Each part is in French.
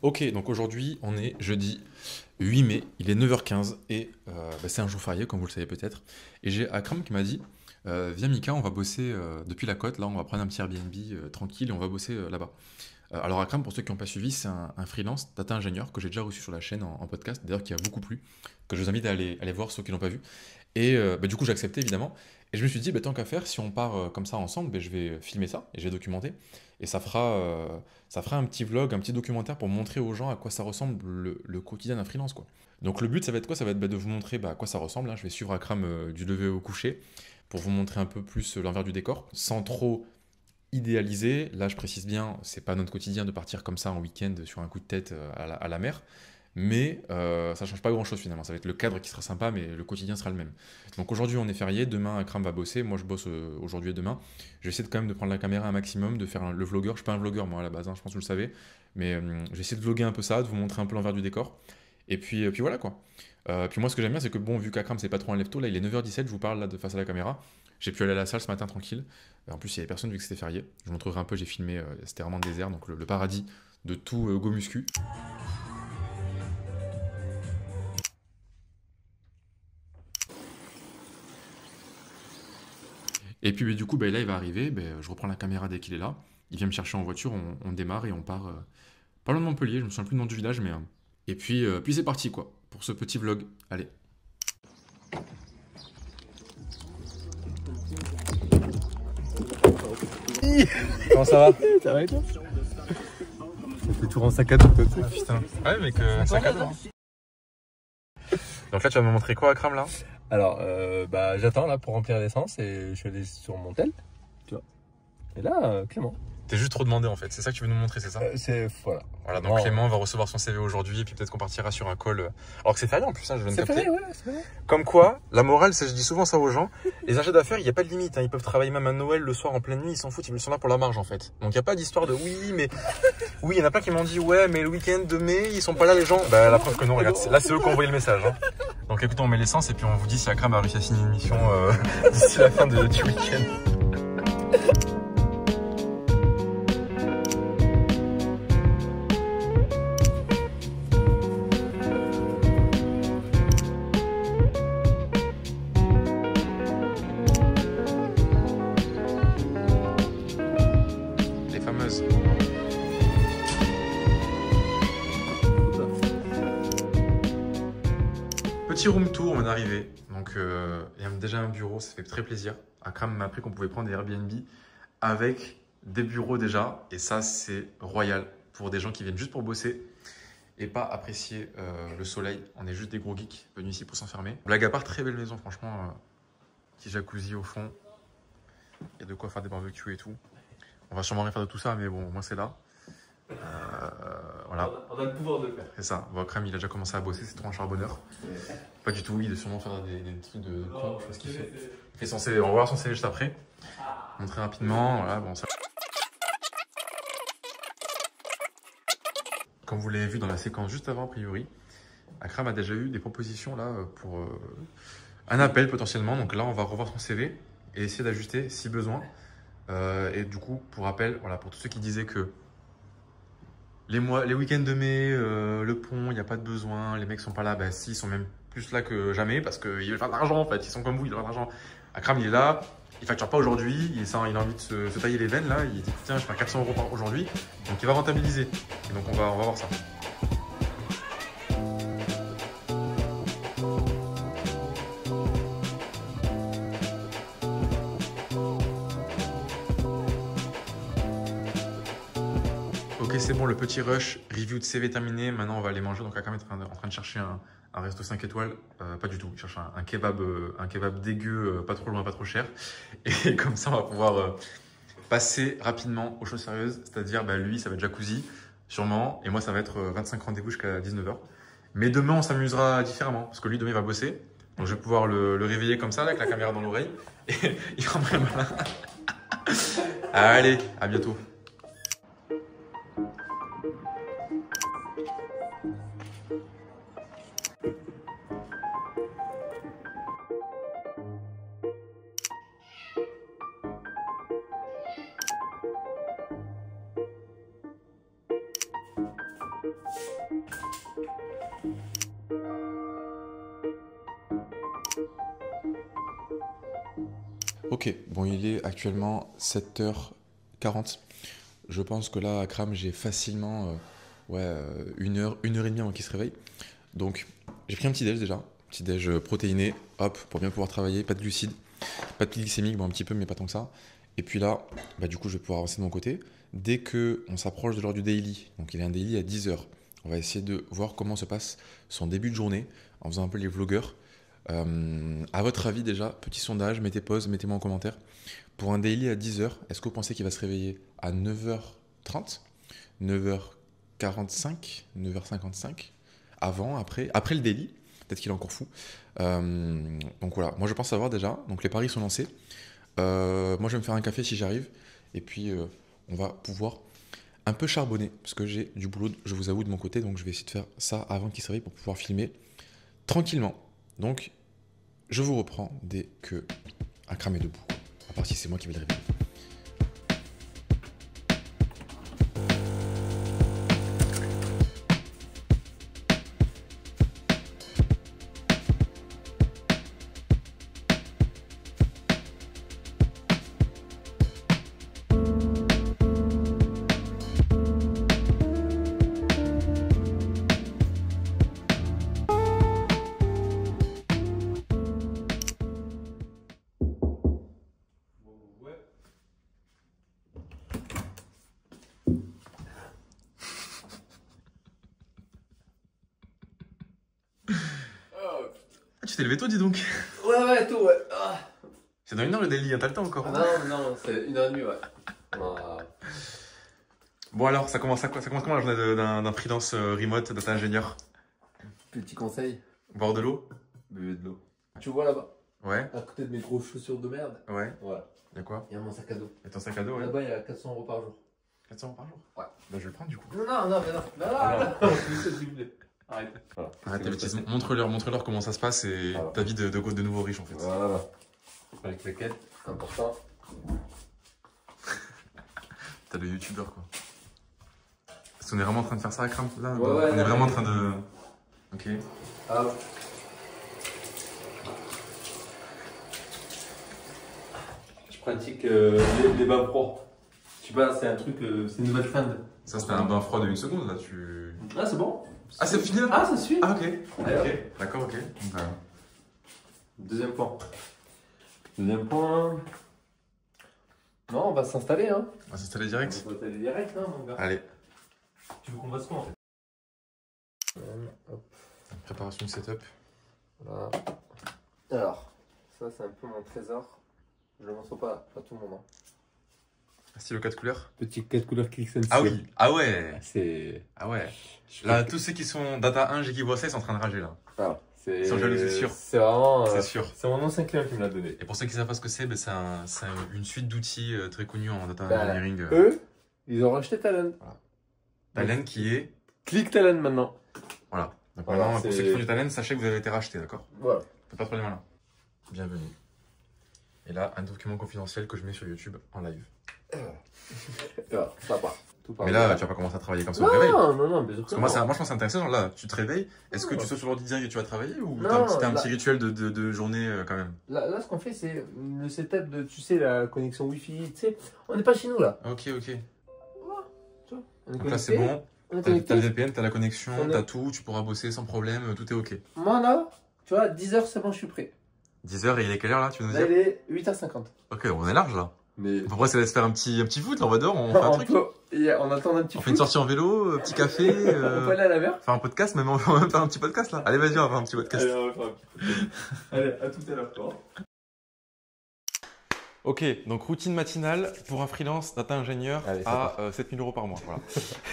Ok, donc aujourd'hui, on est jeudi 8 mai, il est 9h15 et c'est un jour férié, comme vous le savez peut-être. Et j'ai Akram qui m'a dit viens Mika, on va bosser depuis la côte, là on va prendre un petit Airbnb tranquille et on va bosser là-bas. Alors Akram, pour ceux qui n'ont pas suivi, c'est un freelance data ingénieur que j'ai déjà reçu sur la chaîne en podcast, d'ailleurs qui a beaucoup plu, que je vous invite à aller voir ceux qui l'ont pas vu. Et du coup, j'ai accepté évidemment. Et je me suis dit, tant qu'à faire, si on part comme ça ensemble, je vais filmer ça et je vais documenter. Et ça fera un petit vlog, un petit documentaire pour montrer aux gens à quoi ça ressemble le quotidien d'un freelance, quoi. Donc le but, ça va être quoi? Ça va être de vous montrer à quoi ça ressemble, hein. Je vais suivre Akram du lever au coucher pour vous montrer un peu plus l'envers du décor, sans trop idéaliser. Là, je précise bien, c'est pas notre quotidien de partir comme ça en week-end sur un coup de tête à la mer. Mais ça change pas grand-chose finalement. Ça va être le cadre qui sera sympa, mais le quotidien sera le même. Donc aujourd'hui on est férié, demain Akram va bosser, moi je bosse aujourd'hui et demain. Je vais essayer quand même de prendre la caméra un maximum, de faire le vlogueur. Je suis pas un vlogueur moi à la base, hein, je pense que vous le savez. Mais je vais essayer de vlogger un peu ça, de vous montrer un peu l'envers du décor. Et puis voilà quoi. Puis moi ce que j'aime bien c'est que bon, vu qu'Akram c'est pas trop un lève-tôt, là il est 9h17, je vous parle là de face à la caméra. J'ai pu aller à la salle ce matin tranquille. En plus il y avait personne vu que c'était férié. Je vous montrerai un peu, j'ai filmé, c'était vraiment désert, donc le paradis de tout go muscu. Et puis du coup, là, il va arriver, je reprends la caméra dès qu'il est là. Il vient me chercher en voiture, on démarre et on part pas loin de Montpellier, je me souviens plus du nom du village, mais. Et puis c'est parti, quoi, pour ce petit vlog. Allez. Comment ça va? Ça va et toi? Ça fait tout en sac à dos, toi, tu sais. Putain. Ouais, mec, sac à dos. Hein. Donc là, tu vas me montrer quoi, Akram, là? Alors, j'attends là pour remplir l'essence et je suis allé sur mon tel, tu vois. Et là, Clément. T'es juste trop demandé, en fait. C'est ça que tu veux nous montrer, c'est ça? Voilà. Voilà, donc Clément va recevoir son CV aujourd'hui et puis peut-être qu'on partira sur un call. Alors que c'est férié en plus, hein, je viens de C'est capter. fait, ouais, c'est fait. Comme quoi, la morale, je dis souvent ça aux gens, les ingénieurs d'affaires, il n'y a pas de limite, hein. Ils peuvent travailler même à Noël le soir en pleine nuit, ils s'en foutent, ils sont là pour la marge en fait. Donc il n'y a pas d'histoire de oui, mais oui, il y en a plein qui m'ont dit ouais, mais le week-end de mai, ils sont pas là les gens. Bah la preuve que non, regarde, là c'est eux qui ont envoyé le message. Hein. Donc écoutez, on met l'essence et puis on vous dit si Akram a réussi à signer une mission d'ici la fin du week-end. Les fameuses. Petit room tour, on est arrivé. Donc, il y a déjà un bureau, ça fait très plaisir. Akram m'a appris qu'on pouvait prendre des Airbnb avec des bureaux déjà. Et ça, c'est royal pour des gens qui viennent juste pour bosser et pas apprécier le soleil. On est juste des gros geeks venus ici pour s'enfermer. Blague à part, très belle maison, franchement. Petit jacuzzi au fond. Il y a de quoi faire des barbecues et tout. On va sûrement rien faire de tout ça, mais bon, moi c'est là. Voilà. On a le pouvoir de le faire. C'est ça. Bon, Akram, il a déjà commencé à bosser, c'est trop un charbonneur. Pas du tout, il doit sûrement faire des trucs de con, je sais pas ce qu'il fait. Il fait son CV, on va voir son CV juste après. Montrer rapidement, voilà, bon ça. Comme vous l'avez vu dans la séquence juste avant, a priori, Akram a déjà eu des propositions là pour un appel potentiellement. Donc là, on va revoir son CV et essayer d'ajuster si besoin. Et du coup, pour rappel, voilà, pour tous ceux qui disaient que les week-ends de mai, le pont, il n'y a pas de besoin, les mecs sont pas là, si, ils sont même plus là que jamais parce qu'ils veulent faire de l'argent en fait, ils sont comme vous, ils veulent faire de l'argent. Akram, il est là, il facture pas aujourd'hui, il a envie de se tailler les veines là, il dit tiens, je fais 400 € par aujourd'hui, donc il va rentabiliser. Et donc on va voir ça. Ok, c'est bon, le petit rush, review de CV terminé. Maintenant, on va aller manger. Donc, Akam est en train de chercher un resto 5 étoiles. Pas du tout, il cherche un kebab dégueu, pas trop loin, pas trop cher. Et comme ça, on va pouvoir passer rapidement aux choses sérieuses. C'est-à-dire, lui, ça va être jacuzzi, sûrement. Et moi, ça va être 25 rendez-vous jusqu'à 19h. Mais demain, on s'amusera différemment. Parce que lui, demain, il va bosser. Donc, je vais pouvoir le réveiller comme ça, là, avec la caméra dans l'oreille. Et il fera très malin. Allez, à bientôt. Ok, bon, il est actuellement 7h40. Je pense que là, à Cram, j'ai facilement une heure et demie avant qu'il se réveille. Donc, j'ai pris un petit déj déjà. Petit déj protéiné, hop, pour bien pouvoir travailler. Pas de glucides, pas de pic glycémique, bon, un petit peu, mais pas tant que ça. Et puis là, du coup, je vais pouvoir avancer de mon côté. Dès qu'on s'approche de l'heure du daily, donc il y a un daily à 10h, on va essayer de voir comment se passe son début de journée en faisant un peu les vlogueurs. À votre avis déjà, petit sondage, mettez pause, mettez-moi en commentaire. Pour un daily à 10h, est-ce que vous pensez qu'il va se réveiller à 9h30, 9h45, 9h55, avant, après le daily? Peut-être qu'il est encore fou. Donc voilà, moi je pense savoir déjà. Donc les paris sont lancés. Moi je vais me faire un café si j'arrive. Et puis on va pouvoir un peu charbonner. Parce que j'ai du boulot, je vous avoue, de mon côté. Donc je vais essayer de faire ça avant qu'il se réveille pour pouvoir filmer tranquillement. Donc je vous reprends dès que Akram est debout. À part si c'est moi qui vais le réveiller. Ah, tu t'es levé tôt, dis donc. Ouais, tout, ouais. Ah. C'est dans une heure le daily, hein, t'as le temps encore. Non, c'est 1h30, ouais. Ah. Bon alors, ça commence comment la journée d'un freelance remote, data ingénieur? Petit conseil, Boire de l'eau? buvez de l'eau. Tu vois là-bas, Ouais, à côté de mes grosses chaussures de merde, ouais. voilà, Y'a quoi? il y a mon sac à dos. Et ton sac à dos, ouais. Là-bas, il y a 400 € par jour. 400 € par jour? Ouais. Bah je vais le prendre du coup. Non, mais non. Ah, S'il vous plaît. Arrête. Voilà. Arrête tes bêtises, montre-leur comment ça se passe et Voilà. ta vie de nouveau riche en fait. Voilà. Avec les quêtes, c'est important. T'as le youtubeur quoi. Parce qu'on est vraiment en train de faire ça à Cram là? Ouais, On est là, vraiment en mais- train de. Ok. Ah. Je pratique les bains froids. Je sais pas, c'est un truc, c'est une nouvelle trend. Ça c'était un bain froid de 1 seconde là, tu. Ah, c'est bon. Ah c'est fini là? Ah, ça suit. Ah ok. Allez, hop. Ok, d'accord, ok. Deuxième point. Deuxième point. Non, on va s'installer, hein. On va s'installer On direct. va s'installer direct, hein, mon gars. Allez, Tu veux qu'on fasse quoi en fait? Hop, préparation de setup. voilà. Alors, ça c'est un peu mon trésor. Je le montre pas à tout le monde. Hein. Stylo 4 couleurs. Petit 4 couleurs Click Sense. Ah oui, ah ouais. C'est. Ah ouais. Là, tous ceux qui sont data 1 et qui voient ça, ils sont en train de rager là. Voilà. C'est. Ils sont jaloux, c'est sûr. C'est vraiment. C'est sûr. C'est mon ancien client qui me l'a donné. Et pour ceux qui savent pas ce que c'est, ben, c'est une suite d'outils très connue en data Bah, engineering. Eux, ils ont racheté Talent. Talent qui est. Click Talent maintenant. Voilà. Donc Voilà, maintenant, pour c'est- ceux qui font du talent, sachez que vous avez été racheté, d'accord? Voilà. Faites pas trop les malins. Bienvenue. Et là, un document confidentiel que je mets sur YouTube en live. Voilà, ça part. Tout part. Mais là, tu vas pas commencer à travailler comme ça au réveil. Non, bien sûr. Parce que moi, je pense que c'est intéressant. Genre là, tu te réveilles, est-ce que tu sautes sur l'ordi direct et tu vas travailler ou Non, t'as un là- petit rituel de journée quand même? Là, ce qu'on fait, c'est le setup de, tu sais, la connexion Wi-Fi. Tu sais, on n'est pas chez nous là. Ok, ok. Tu vois, on est Donc là, c'est connecté, bon. on est T'as le connecté. VPN, t'as la connexion, On est- t'as tout, tu pourras bosser sans problème, tout est ok. Moi là, tu vois, 10h, c'est bon, je suis prêt. 10h et il est quelle heure là, tu veux nous Là, dire? il est 8h50. Ok, on est large là. Mais. Après, ça laisse faire un petit foot, là, on va dehors, on fait un truc. On attend un petit On fait une foot. sortie en vélo, petit café, On peut aller à la mer. faire un podcast, même on va même faire un petit podcast là. Allez, vas-y, on va faire un petit podcast. Allez, on va faire un petit foot. Allez, à tout à l'heure. Ok, donc routine matinale pour un freelance data ingénieur Allez, ça à 7000 € par mois. Voilà.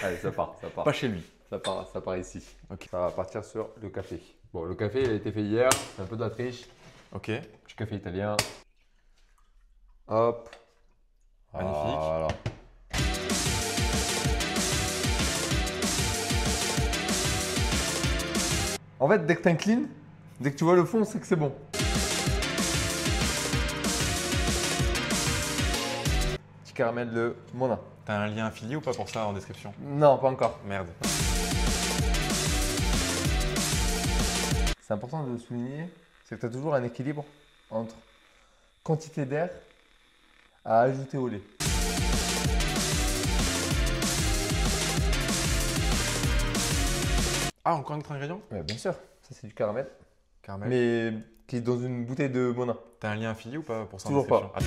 Allez, ça part. Pas chez lui. Ça part ici. Ok. Ça va partir sur le café. Bon, le café, il a été fait hier. C'est un peu de la triche. Ok. Petit café italien. Hop. Magnifique. Voilà. En fait, dès que tu inclines, dès que tu vois le fond, c'est que c'est bon. Petit caramel de Mona. T'as un lien affilié ou pas pour ça en description? Non, pas encore. Merde. c'est important de le souligner, c'est que tu as toujours un équilibre entre quantité d'air à ajouter au lait. Ah, encore un autre ingrédient? Ouais, bien sûr, ça c'est du caramel, Caramel. mais qui est dans une bouteille de Monin. T'as un lien affilié ou pas pour ça? en Toujours description? pas.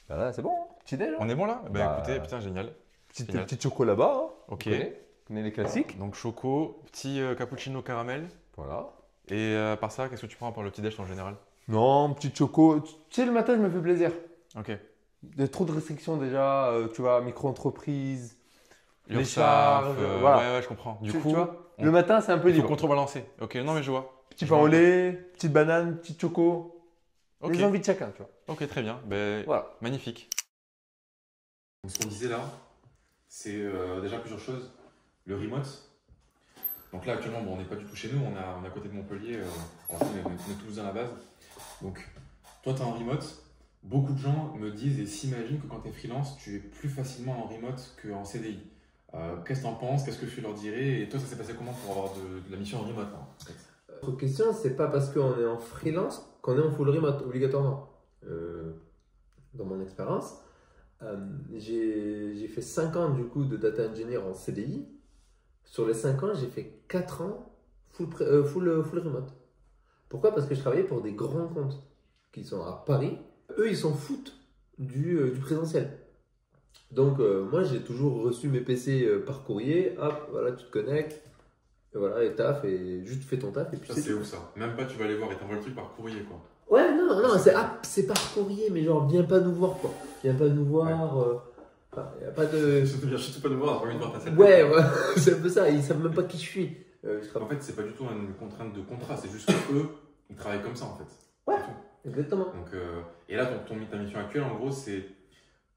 Bah là, c'est bon, hein. Petit déj. On est bon là? Bah, Bah, écoutez, putain, génial. Génial. Petite choco là-bas. Hein. Ok. Tu connais les classiques. Donc choco, petit cappuccino caramel. Voilà. Et par ça, qu'est-ce que tu prends pour le petit déj en général? Non, petite choco. Tu sais, le matin, je me fais plaisir. Ok. Il y a trop de restrictions déjà, tu vois, micro-entreprise, les URSAF, charges, voilà. Ouais, je comprends. Du Tu coup, vois, le matin, c'est un peu il faut libre. contrebalancer. Ok, non mais je vois. Petit Je pain vois. au lait, petite banane, petite choco. Ok, Les envies de chacun, tu vois. ok, très bien. Ben, Voilà. magnifique. Donc, ce qu'on disait là, c'est déjà plusieurs choses. Le remote. Donc là, actuellement, bon, on n'est pas du tout chez nous, on est à côté de Montpellier. On est tous dans la base. Donc, toi, tu es en remote. Beaucoup de gens me disent et s'imaginent que quand tu es freelance, tu es plus facilement en remote qu'en CDI. Qu'est-ce que tu en penses? Qu'est-ce que tu leur dirais? Et toi, ça s'est passé comment pour avoir de la mission en remote là, en fait? Autre question, c'est pas parce qu'on est en freelance qu'on est en full remote obligatoirement. Dans mon expérience, j'ai fait 5 ans du coup de data engineer en CDI. Sur les 5 ans, j'ai fait 4 ans full remote. Pourquoi? Parce que je travaillais pour des grands comptes qui sont à Paris. Eux, ils s'en foutent du présentiel. Donc, moi, j'ai toujours reçu mes PC par courrier. Hop, voilà, tu te connectes. Et voilà, et taf, et juste fais ton taf. Et puis Ça, c'est où ça? Même pas tu vas aller voir et t'envoies le truc par courrier quoi. Ouais, non, c'est par courrier, mais genre, viens pas nous voir quoi. Viens pas nous voir. Enfin, y a pas de. Surtout pas de voir, t'as envie de voir ta salle. Ouais, c'est un peu ça. Ils savent même pas qui je suis. En fait, c'est pas du tout une contrainte de contrat, c'est juste qu'eux, ils travaillent comme ça en fait. Ouais. C'est tout. Exactement. Donc, et là, ta mission actuelle, en gros, c'est.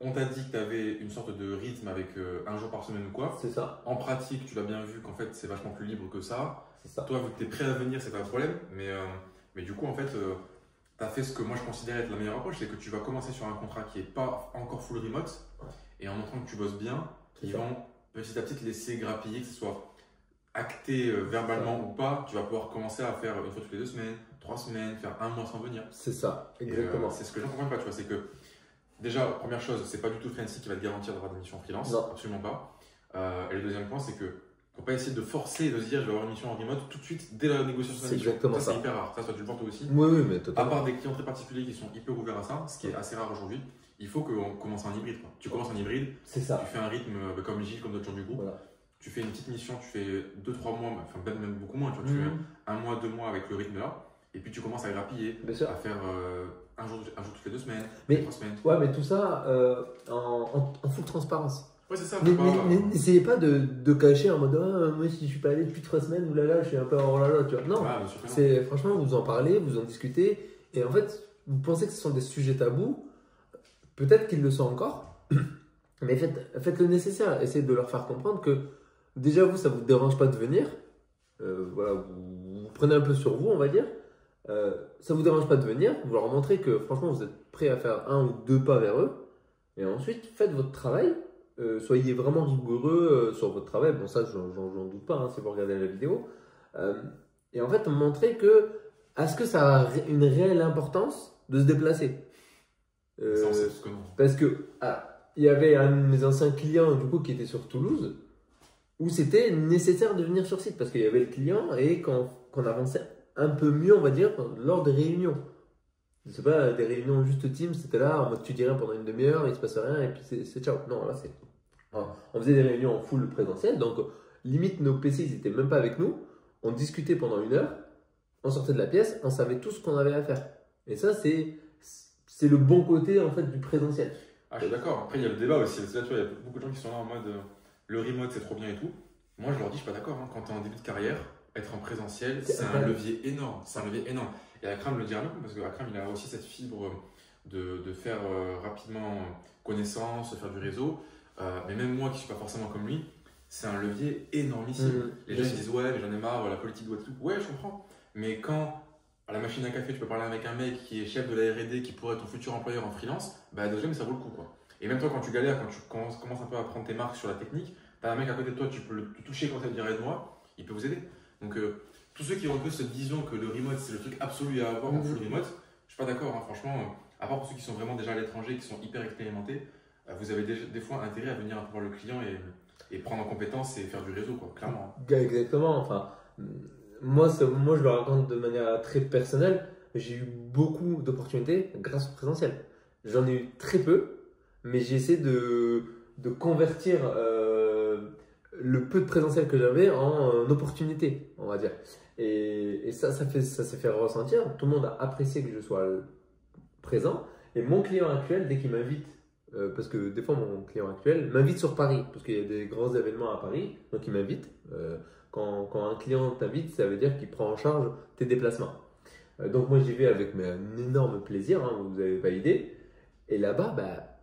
On t'a dit que tu avais une sorte de rythme avec un jour par semaine ou quoi. C'est ça. En pratique, tu l'as bien vu qu'en fait, c'est vachement plus libre que ça. C'est ça. Toi, vu que tu es prêt à venir, c'est pas un problème. Mais du coup, en fait, tu as fait ce que moi je considère être la meilleure approche, c'est que tu vas commencer sur un contrat qui n'est pas encore full remote. Ouais. Et en montrant que tu bosses bien, C'est ils ça. vont petit à petit te laisser grappiller, que ce soit acté verbalement ou pas. Tu vas pouvoir commencer à faire une fois toutes les 2 semaines, 3 semaines, faire 1 mois sans venir. C'est ça. Et, Exactement. c'est ce que je ne comprends pas, tu vois, c'est que déjà, première chose, c'est pas du tout Freelancing qui va te garantir d'avoir des missions freelance, Non. absolument pas. Et le deuxième point, c'est que faut pas essayer de forcer et de se dire je vais avoir une mission en remote tout de suite dès la négociation de la C'est mission. exactement Ça, ça. c'est hyper rare. Ça tu le portes aussi. Oui, mais À totalement. part des clients très particuliers qui sont hyper ouverts à ça, ce qui est assez rare aujourd'hui, il faut qu'on commence en hybride, quoi. Tu commences en hybride, C'est ça. tu fais un rythme comme Gilles, comme d'autres gens du groupe. Voilà. Tu fais une petite mission, tu fais 2-3 mois, enfin même beaucoup moins, tu vois, tu fais Mhm. 1 mois, 2 mois avec le rythme là, et puis tu commences à grappiller, Bien sûr. à faire un jour toutes les 2 semaines, Mais- 3 semaines. Ouais, mais tout ça en full transparence. Ouais, c'est ça. Mais faut pas- n'essayez pas de cacher en mode ah, moi si je suis pas allé depuis 3 semaines, oulala, je suis un peu hors là, tu vois. Non, Ouais, bien sûr que non. c'est franchement vous en parlez, vous en discutez, et en fait vous pensez que ce sont des sujets tabous, peut-être qu'ils le sont encore, mais faites le nécessaire, essayez de leur faire comprendre que déjà vous ça vous dérange pas de venir, voilà, vous prenez un peu sur vous on va dire, ça vous dérange pas de venir, vous leur montrez que franchement vous êtes prêt à faire 1 ou 2 pas vers eux, et ensuite faites votre travail. Soyez vraiment rigoureux sur votre travail. Bon, ça, j'en doute pas hein, si vous regardez la vidéo. Et en fait, montrer que est-ce que ça a une réelle importance de se déplacer? Ça, on sait tous que non. Parce que il y avait un de mes anciens clients du coup qui était sur Toulouse où c'était nécessaire de venir sur site parce qu'il y avait le client et qu'on avançait un peu mieux, on va dire, lors des réunions. C'est pas des réunions juste Teams, c'était là en mode tu dis rien pendant une demi-heure, il se passe rien et puis c'est ciao. Non, là c'est. On faisait des réunions en full présentiel, donc limite nos PC ils étaient même pas avec nous, on discutait pendant 1 heure, on sortait de la pièce, on savait tout ce qu'on avait à faire. Et ça c'est le bon côté en fait du présentiel. Ah, je suis d'accord. Après, il y a le débat aussi. Parce que là, tu vois, il y a beaucoup de gens qui sont là en mode le remote, c'est trop bien et tout. Moi, je leur dis, je suis pas d'accord. Hein. Quand tu es en début de carrière, être en présentiel, c'est un levier énorme. C'est un levier énorme. Et Akram le dit à nous, parce que Akram, il a aussi cette fibre de faire rapidement connaissance, de faire du réseau. Mais même moi, qui suis pas forcément comme lui, c'est un levier énormissime. Les gens ils disent, ouais, mais j'en ai marre, la politique doit tout. Ouais, je comprends. Mais quand à la machine à café, tu peux parler avec un mec qui est chef de la R&D, qui pourrait être ton futur employeur en freelance, bah déjà, mais ça vaut le coup, quoi. Et même toi, quand tu galères, quand tu commences un peu à prendre tes marques sur la technique, T'as un mec à côté de toi, tu peux le toucher quand il dirait de moi, il peut vous aider. Donc, tous ceux qui ont un peu cette vision que le remote, c'est le truc absolu à avoir en full remote, je suis pas d'accord, hein, franchement. À part pour ceux qui sont vraiment déjà à l'étranger, qui sont hyper expérimentés, vous avez des fois intérêt à venir voir le client et prendre en compétence et faire du réseau, quoi, clairement. Exactement. Enfin, moi, je le raconte de manière très personnelle. J'ai eu beaucoup d'opportunités grâce au présentiel. J'en ai eu très peu, mais j'ai essayé de convertir le peu de présentiel que j'avais en opportunité, on va dire. Et ça s'est fait ressentir. Tout le monde a apprécié que je sois présent. Et mon client actuel, dès qu'il m'invite, parce que des fois mon client actuel m'invite sur Paris, parce qu'il y a des grands événements à Paris, donc il m'invite. Quand un client t'invite, ça veut dire qu'il prend en charge tes déplacements. Donc moi j'y vais avec un énorme plaisir, hein, vous n'avez pas idée. Et là-bas,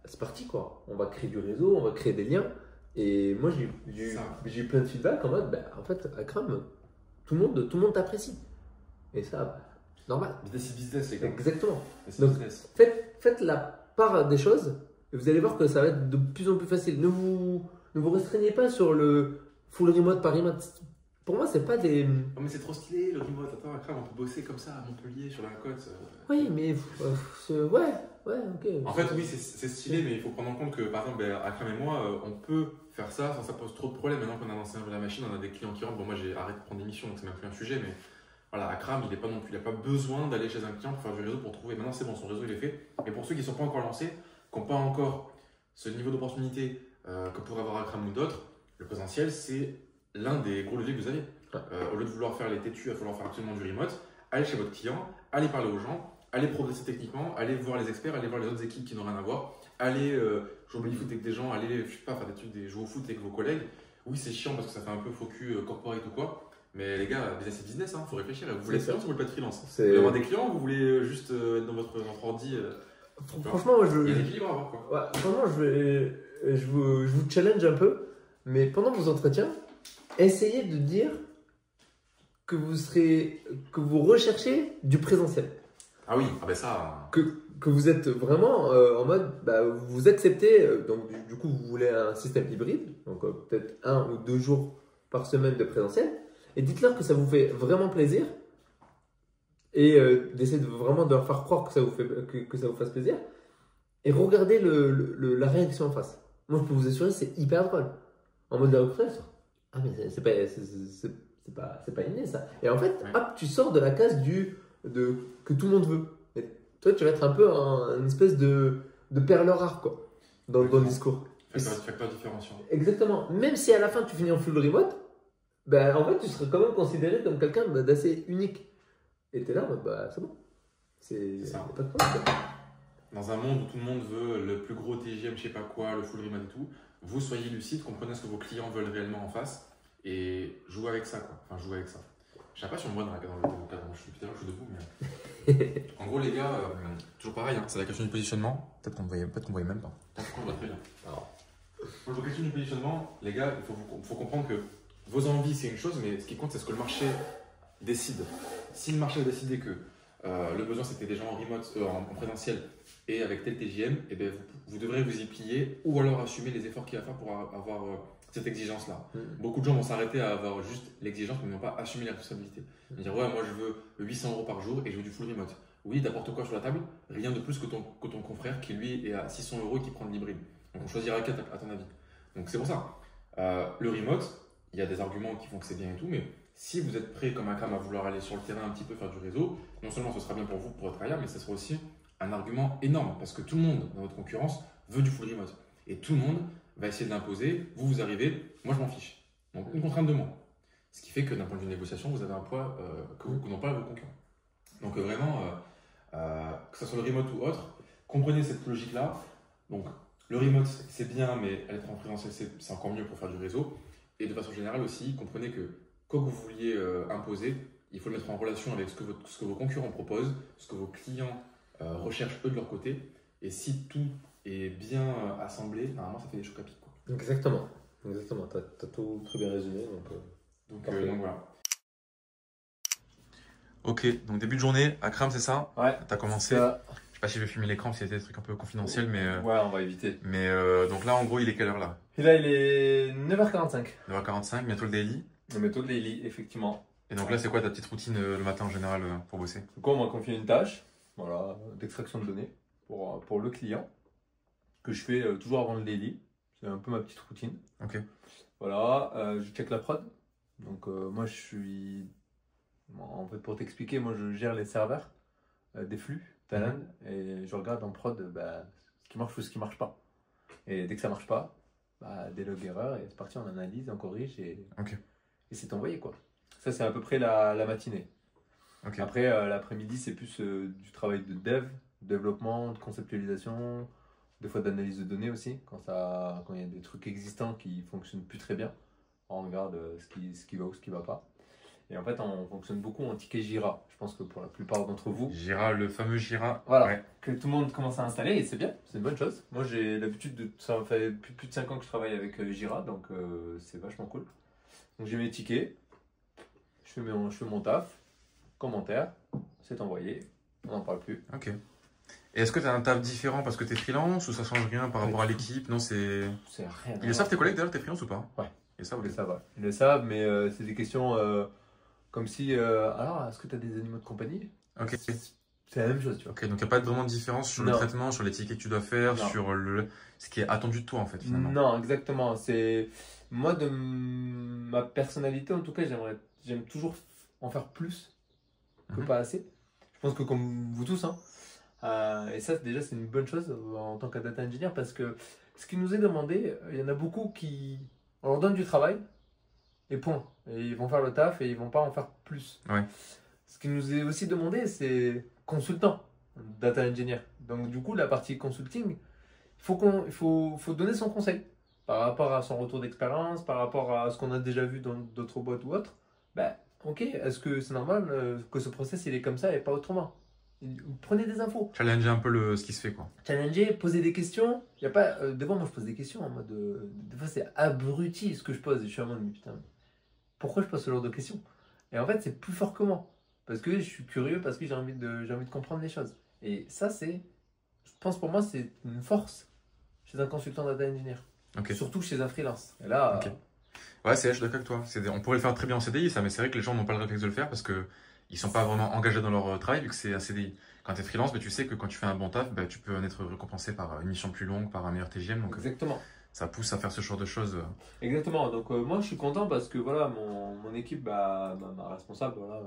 c'est parti quoi. On va créer du réseau, on va créer des liens. Et moi j'ai eu plein de feedback en mode, en fait, Akram, tout le monde t'apprécie. Et ça, normal. Business, les gars. Exactement. Donc, business. Faites la part des choses et vous allez voir que ça va être de plus en plus facile. Ne vous restreignez pas sur le full remote par remote. Pour moi, c'est pas des. Non, mais c'est trop stylé le remote. Attends, Akram, on peut bosser comme ça à Montpellier sur la côte. Oui, mais. Ouais, ok. En fait, oui, c'est stylé, mais il faut prendre en compte que, par exemple, Akram et moi, on peut faire ça sans ça pose trop de problèmes. Maintenant qu'on a lancé un peu la machine, on a des clients qui rentrent. Bon, moi, j'ai arrêté de prendre des missions, donc c'est même plus un sujet, mais voilà, Akram, il n'a pas besoin d'aller chez un client pour faire du réseau pour trouver. Maintenant, c'est bon, son réseau, il est fait. Mais pour ceux qui ne sont pas encore lancés, qui n'ont pas encore ce niveau d'opportunité que pourrait avoir Akram ou d'autres, le présentiel, c'est l'un des gros leviers que vous avez. Au lieu de vouloir faire les têtus, il va falloir faire absolument du remote. Allez chez votre client, allez parler aux gens, allez progresser techniquement, allez voir les experts, allez voir les autres équipes qui n'ont rien à voir, allez jouer au foot avec des gens, allez, je sais pas, faire des trucs, jouer au foot avec vos collègues. Oui, c'est chiant parce que ça fait un peu focus corporate ou quoi. Mais les gars, business c'est business, faut réfléchir. Vous voulez être freelance ou vous voulez pas être freelance? Vous voulez avoir des clients ou vous voulez juste être dans votre ordi Franchement, moi, il y a des livres à avoir, quoi. Ouais, franchement, je vous challenge un peu, mais pendant vos entretiens, essayez de dire que vous recherchez du présentiel. Ah oui, ça. Que vous êtes vraiment en mode, vous acceptez, donc du coup, vous voulez un système hybride, donc peut-être 1 ou 2 jours par semaine de présentiel, et dites-leur que ça vous fait vraiment plaisir, et d'essayer vraiment de leur faire croire que ça vous fasse plaisir, et regardez la réaction en face. Moi, je peux vous assurer, c'est hyper drôle. En mode de recruteur, ah mais c'est pas inné ça. Et en fait, hop, tu sors de la case que tout le monde veut. Et toi, tu vas être un peu une espèce de perle rare quoi, dans le discours. Facteur différenciant. Exactement. Même si à la fin tu finis en full remote, en fait, tu serais quand même considéré comme quelqu'un d'assez unique. Et t'es là, c'est bon. C'est ça. Pas de problème. Dans un monde où tout le monde veut le plus gros TGM, je sais pas quoi, le full remote et tout, vous soyez lucide, comprenez ce que vos clients veulent réellement en face et jouez avec ça, quoi. Enfin, jouez avec ça. Je sais pas si on me voit dans le cadre, je suis debout, mais. En gros, les gars, toujours pareil, c'est la question du positionnement. Peut-être qu'on ne voyait même pas. Peut-être qu'on voit très bien. Alors, pour la question du positionnement, les gars, il faut comprendre que vos envies, c'est une chose, mais ce qui compte, c'est ce que le marché décide. Si le marché a décidé que le besoin, c'était des gens en remote, en présentiel et avec tel TJM, vous devrez vous y plier ou alors assumer les efforts qu'il va faire pour avoir cette exigence-là. Beaucoup de gens vont s'arrêter à avoir juste l'exigence, mais ils n'ont pas assumé la responsabilité. Ils vont dire, ouais, moi je veux 800 € par jour et je veux du full remote. Oui, n'importe quoi sur la table, rien de plus que ton confrère qui lui est à 600 € et qui prend de l'hybride. Donc on choisira lequel à ton avis. Donc c'est pour ça. Le remote, il y a des arguments qui font que c'est bien et tout, mais si vous êtes prêt comme Akram à vouloir aller sur le terrain un petit peu faire du réseau, non seulement ce sera bien pour vous, pour votre carrière, mais ce sera aussi un argument énorme parce que tout le monde dans votre concurrence veut du full remote. Et tout le monde va essayer de l'imposer. Vous arrivez, moi je m'en fiche. Donc une contrainte de moins. Ce qui fait que d'un point de vue de négociation, vous avez un poids que n'ont pas vos concurrents. Donc vraiment, que ce soit le remote ou autre, comprenez cette logique-là. Donc le remote, c'est bien, mais être en présentiel, c'est encore mieux pour faire du réseau. Et de façon générale aussi, comprenez que quoi que vous vouliez imposer, il faut le mettre en relation avec ce que vos concurrents proposent, ce que vos clients recherchent eux de leur côté. Et si tout est bien assemblé, normalement ça fait des chocs à pic, quoi. Exactement. Tu as tout très bien résumé. Donc voilà. Ok, donc début de journée, Akram, c'est ça? Ouais. Tu as commencé. Je sais pas si je vais filmer l'écran, parce qu'il y a des trucs un peu confidentiels, mais, Ouais, on va éviter. mais donc là, en gros, il est quelle heure là? Et là, il est 9h45. 9h45, bientôt le daily. Le méthode daily, effectivement. Et donc là, c'est quoi ta petite routine le matin en général pour bosser? Du coup, on m'a confié une tâche, voilà, d'extraction de données pour le client, que je fais toujours avant le daily. C'est un peu ma petite routine. Ok. Voilà, je check la prod. Donc moi, je suis... En fait, pour t'expliquer, moi, je gère les serveurs des flux Talend et je regarde en prod ce qui marche ou ce qui marche pas. Et dès que ça marche pas, des log erreurs et c'est parti, on analyse, on corrige et c'est envoyé quoi. Ça, c'est à peu près la matinée. Ok. Après, l'après-midi, c'est plus du travail de développement, de conceptualisation, des fois d'analyse de données aussi, quand il y a des trucs existants qui fonctionnent plus très bien. On regarde ce qui va ou ce qui va pas. Et en fait, on fonctionne beaucoup en ticket Jira. Je pense que pour la plupart d'entre vous, Jira, le fameux Jira. voilà, Ouais. que tout le monde commence à installer et c'est bien, c'est une bonne chose. Moi, j'ai l'habitude ça fait plus de 5 ans que je travaille avec Jira, donc c'est vachement cool. Donc j'ai mes tickets, je fais mon taf, commentaire, c'est envoyé, on n'en parle plus. Ok. Et est-ce que tu as un taf différent parce que tu es freelance ou ça change rien par rapport à l'équipe? Non, c'est. C'est rien. Ils le savent tes collègues d'ailleurs, tu es freelance ou pas? Ouais. Ils le savent, Ils ok. le savent, ouais. Ils le savent, mais c'est des questions comme si, alors, est-ce que tu as des animaux de compagnie? Ok. C'est la même chose, tu vois. Ok, donc il n'y a pas vraiment de différence sur le Non. traitement, sur les tickets que tu dois faire, Non. sur ce qui est attendu de toi en fait finalement. Non, exactement. C'est moi de ma personnalité, en tout cas, j'aime toujours en faire plus que Mhm. pas assez. Je pense que comme vous tous, hein. Et ça, déjà, c'est une bonne chose en tant que data engineer parce que ce qui nous est demandé, il y en a beaucoup qui on leur donne du travail et point. Et ils vont faire le taf et ils vont pas en faire plus. Ouais. Ce qui nous est aussi demandé, c'est consultant, data engineer. Donc du coup, la partie consulting, il faut donner son conseil par rapport à son retour d'expérience, par rapport à ce qu'on a déjà vu dans d'autres boîtes ou autres. Ok, est-ce que c'est normal que ce process il est comme ça et pas autrement? Prenez des infos, Challenger un peu ce qui se fait quoi. challenger, posez des questions. Y a pas, des fois, moi je pose des questions en mode. Des fois, c'est abruti ce que je pose et je suis en mode, mais putain, pourquoi je pose ce genre de questions? Et en fait, c'est plus fort que moi parce que je suis curieux, parce que j'ai envie de comprendre les choses. Et ça, je pense pour moi, c'est une force chez un consultant data engineer. Ok. Surtout chez un freelance. Et là, Ok. Ouais, je suis d'accord avec toi. On pourrait le faire très bien en CDI, ça, mais c'est vrai que les gens n'ont pas le réflexe de le faire parce que ils sont pas vraiment engagés dans leur travail vu que c'est un CDI. Quand tu es freelance, tu sais que quand tu fais un bon taf, tu peux en être récompensé par une mission plus longue, par un meilleur TGM. Donc exactement. ça pousse à faire ce genre de choses. Exactement. Donc moi, je suis content parce que voilà, mon équipe, ma responsable, voilà,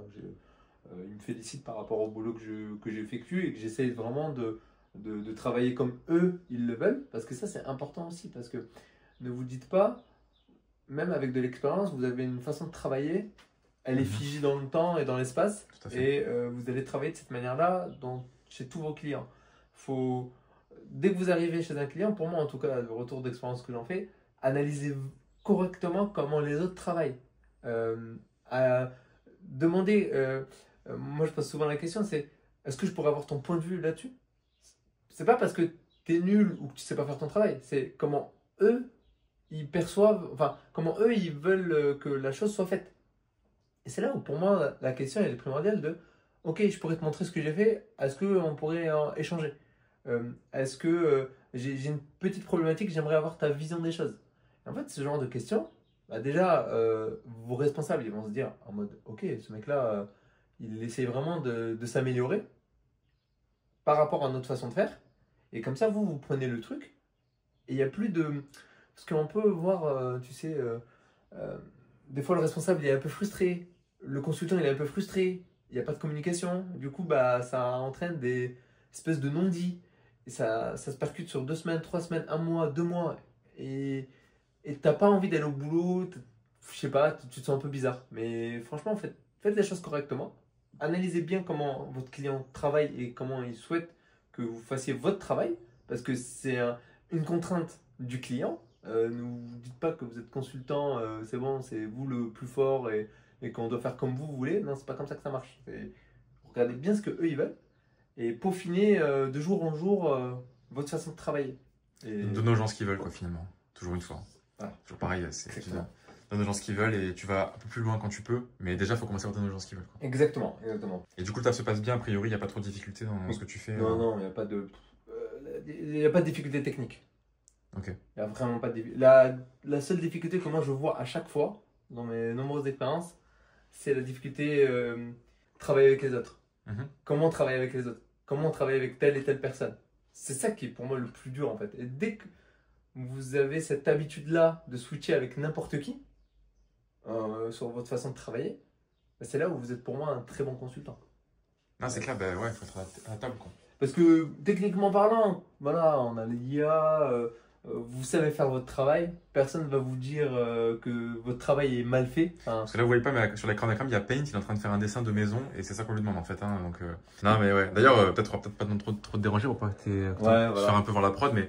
il me félicite par rapport au boulot que j'effectue et que j'essaie vraiment de travailler comme eux, ils le veulent. Parce que ça, c'est important aussi. Parce que ne vous dites pas, même avec de l'expérience, vous avez une façon de travailler, elle est figée dans le temps et dans l'espace. Tout à fait. Et vous allez travailler de cette manière-là chez tous vos clients. Dès que vous arrivez chez un client, pour moi en tout cas, le retour d'expérience que j'en fais, analysez correctement comment les autres travaillent. Demandez, moi je pose souvent la question, c'est est-ce que je pourrais avoir ton point de vue là-dessus? C'est pas parce que tu es nul ou que tu sais pas faire ton travail, c'est comment eux ils perçoivent, enfin comment eux ils veulent que la chose soit faite. Et c'est là où pour moi la question elle est primordiale de ok, je pourrais te montrer ce que j'ai fait, est-ce qu'on pourrait échanger? Est-ce que j'ai une petite problématique, j'aimerais avoir ta vision des choses. Et en fait, ce genre de questions, déjà, vos responsables, ils vont se dire en mode, ok, ce mec-là, il essaie vraiment de s'améliorer par rapport à notre façon de faire. Et comme ça, vous prenez le truc, et il n'y a plus de... Parce qu'on peut voir, tu sais, des fois le responsable, il est un peu frustré, le consultant, il est un peu frustré, il n'y a pas de communication, du coup, ça entraîne des espèces de non-dits. Et ça se percute sur 2 semaines, 3 semaines, 1 mois, 2 mois. Et t'as pas envie d'aller au boulot, je sais pas, tu te sens un peu bizarre. Mais franchement, faites les choses correctement. Analysez bien comment votre client travaille et comment il souhaite que vous fassiez votre travail. Parce que c'est une contrainte du client. Ne vous dites pas que vous êtes consultant, c'est bon, c'est vous le plus fort et qu'on doit faire comme vous voulez. Non, c'est pas comme ça que ça marche. Regardez bien ce que eux ils veulent. Et peaufiner de jour en jour votre façon de travailler. Donner aux gens ce qu'ils veulent, quoi, finalement. Toujours une fois. Voilà. Toujours pareil, c'est Exactement. donne aux gens ce qu'ils veulent et tu vas un peu plus loin quand tu peux. Mais déjà, il faut commencer à donner aux gens ce qu'ils veulent, quoi. Exactement, exactement. Et du coup, le taf se passe bien, a priori, il n'y a pas trop de difficultés dans ce que tu fais. Non, non, il n'y a pas de... Il n'y a pas de difficulté technique. Ok. Il n'y a vraiment pas de difficulté. La seule difficulté que moi je vois à chaque fois, dans mes nombreuses expériences, c'est la difficulté travailler avec les autres. Comment travailler avec les autres? Comment travailler avec telle et telle personne? C'est ça qui est pour moi le plus dur en fait. Et dès que vous avez cette habitude-là de switcher avec n'importe qui sur votre façon de travailler, bah, c'est là où vous êtes pour moi un très bon consultant. Non, c'est clair, bah ouais, il faut être à la table, quoi. Parce que techniquement parlant, voilà, on a l'IA, vous savez faire votre travail, personne ne va vous dire que votre travail est mal fait. Enfin, Parce que là, vous voyez pas, mais sur l'écran d'écran, il y a Paint, il est en train de faire un dessin de maison et c'est ça qu'on lui demande en fait. Hein, donc, non, mais ouais. D'ailleurs, peut-être pas trop te déranger pour pas que tu voilà. faire un peu voir la prod, mais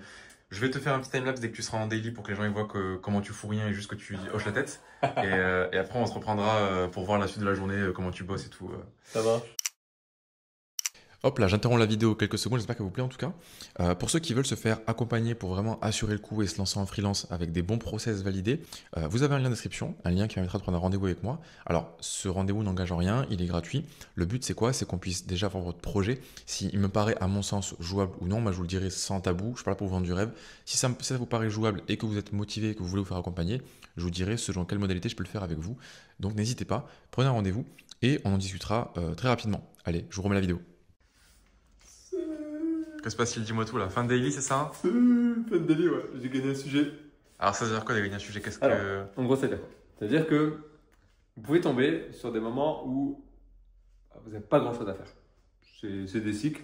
je vais te faire un petit timelapse dès que tu seras en daily pour que les gens ils voient comment tu fous rien et juste que tu hoches la tête. Et après, on se reprendra pour voir la suite de la journée, comment tu bosses et tout. Ça va. Hop là, j'interromps la vidéo quelques secondes, j'espère qu'elle vous plaît en tout cas. Pour ceux qui veulent se faire accompagner pour vraiment assurer le coup et se lancer en freelance avec des bons process validés, vous avez un lien en description, un lien qui permettra de prendre un rendez-vous avec moi. Alors, ce rendez-vous n'engage en rien, il est gratuit. Le but, c'est quoi? C'est qu'on puisse déjà voir votre projet. S'il me paraît, à mon sens, jouable ou non, moi je vous le dirai sans tabou, je suis pas là pour vous vendre du rêve. Si ça vous paraît jouable et que vous êtes motivé, que vous voulez vous faire accompagner, je vous dirai selon quelle modalité je peux le faire avec vous. Donc n'hésitez pas, prenez un rendez-vous et on en discutera très rapidement. Allez, je vous remets la vidéo. Que se passe-t-il? Dis-moi tout là. Fin de daily, c'est ça? Fin de daily, ouais. J'ai gagné un sujet. Alors ça veut dire quoi, gagner un sujet? Qu'est-ce Alors, que... en gros, c'est-à-dire que vous pouvez tomber sur des moments où vous n'avez pas grand-chose à faire. C'est des cycles.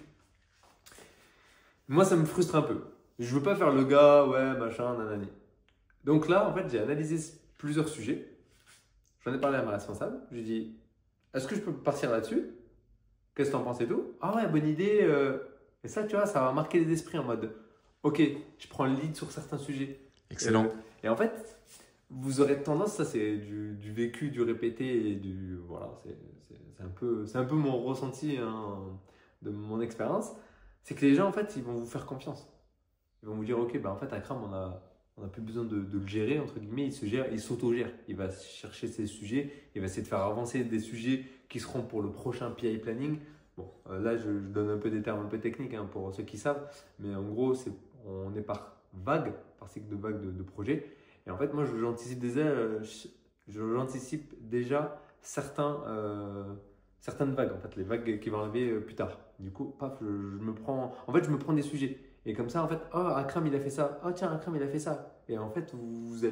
Moi, ça me frustre un peu. Je veux pas faire le gars, ouais, machin, nanani. Donc là, en fait, j'ai analysé plusieurs sujets. J'en ai parlé à ma responsable. Je lui ai dit, est-ce que je peux partir là-dessus? Qu'est-ce que t'en penses et tout? Ah ouais, bonne idée. Et ça, tu vois, ça va marquer les esprits en mode, ok, je prends le lead sur certains sujets. Excellent. Et en fait, vous aurez tendance, ça c'est du vécu, du répété et du... Voilà, c'est un peu mon ressenti hein, de mon expérience. C'est que les gens, en fait, ils vont vous faire confiance. Ils vont vous dire, ok, bah, en fait, Akram, on a plus besoin de le gérer, entre guillemets, il se gère, il s'auto-gère. Il va chercher ses sujets, il va essayer de faire avancer des sujets qui seront pour le prochain PI planning. Bon, là, je donne un peu des termes un peu techniques hein, pour ceux qui savent, mais en gros, on est par vague, par cycle de vagues de projets. Et en fait, moi, j'anticipe déjà certaines vagues, en fait, les vagues qui vont arriver plus tard. Du coup, paf, je me prends des sujets. Et comme ça, en fait, oh, Akram, il a fait ça. Oh, tiens, Akram, il a fait ça. Et en fait, vous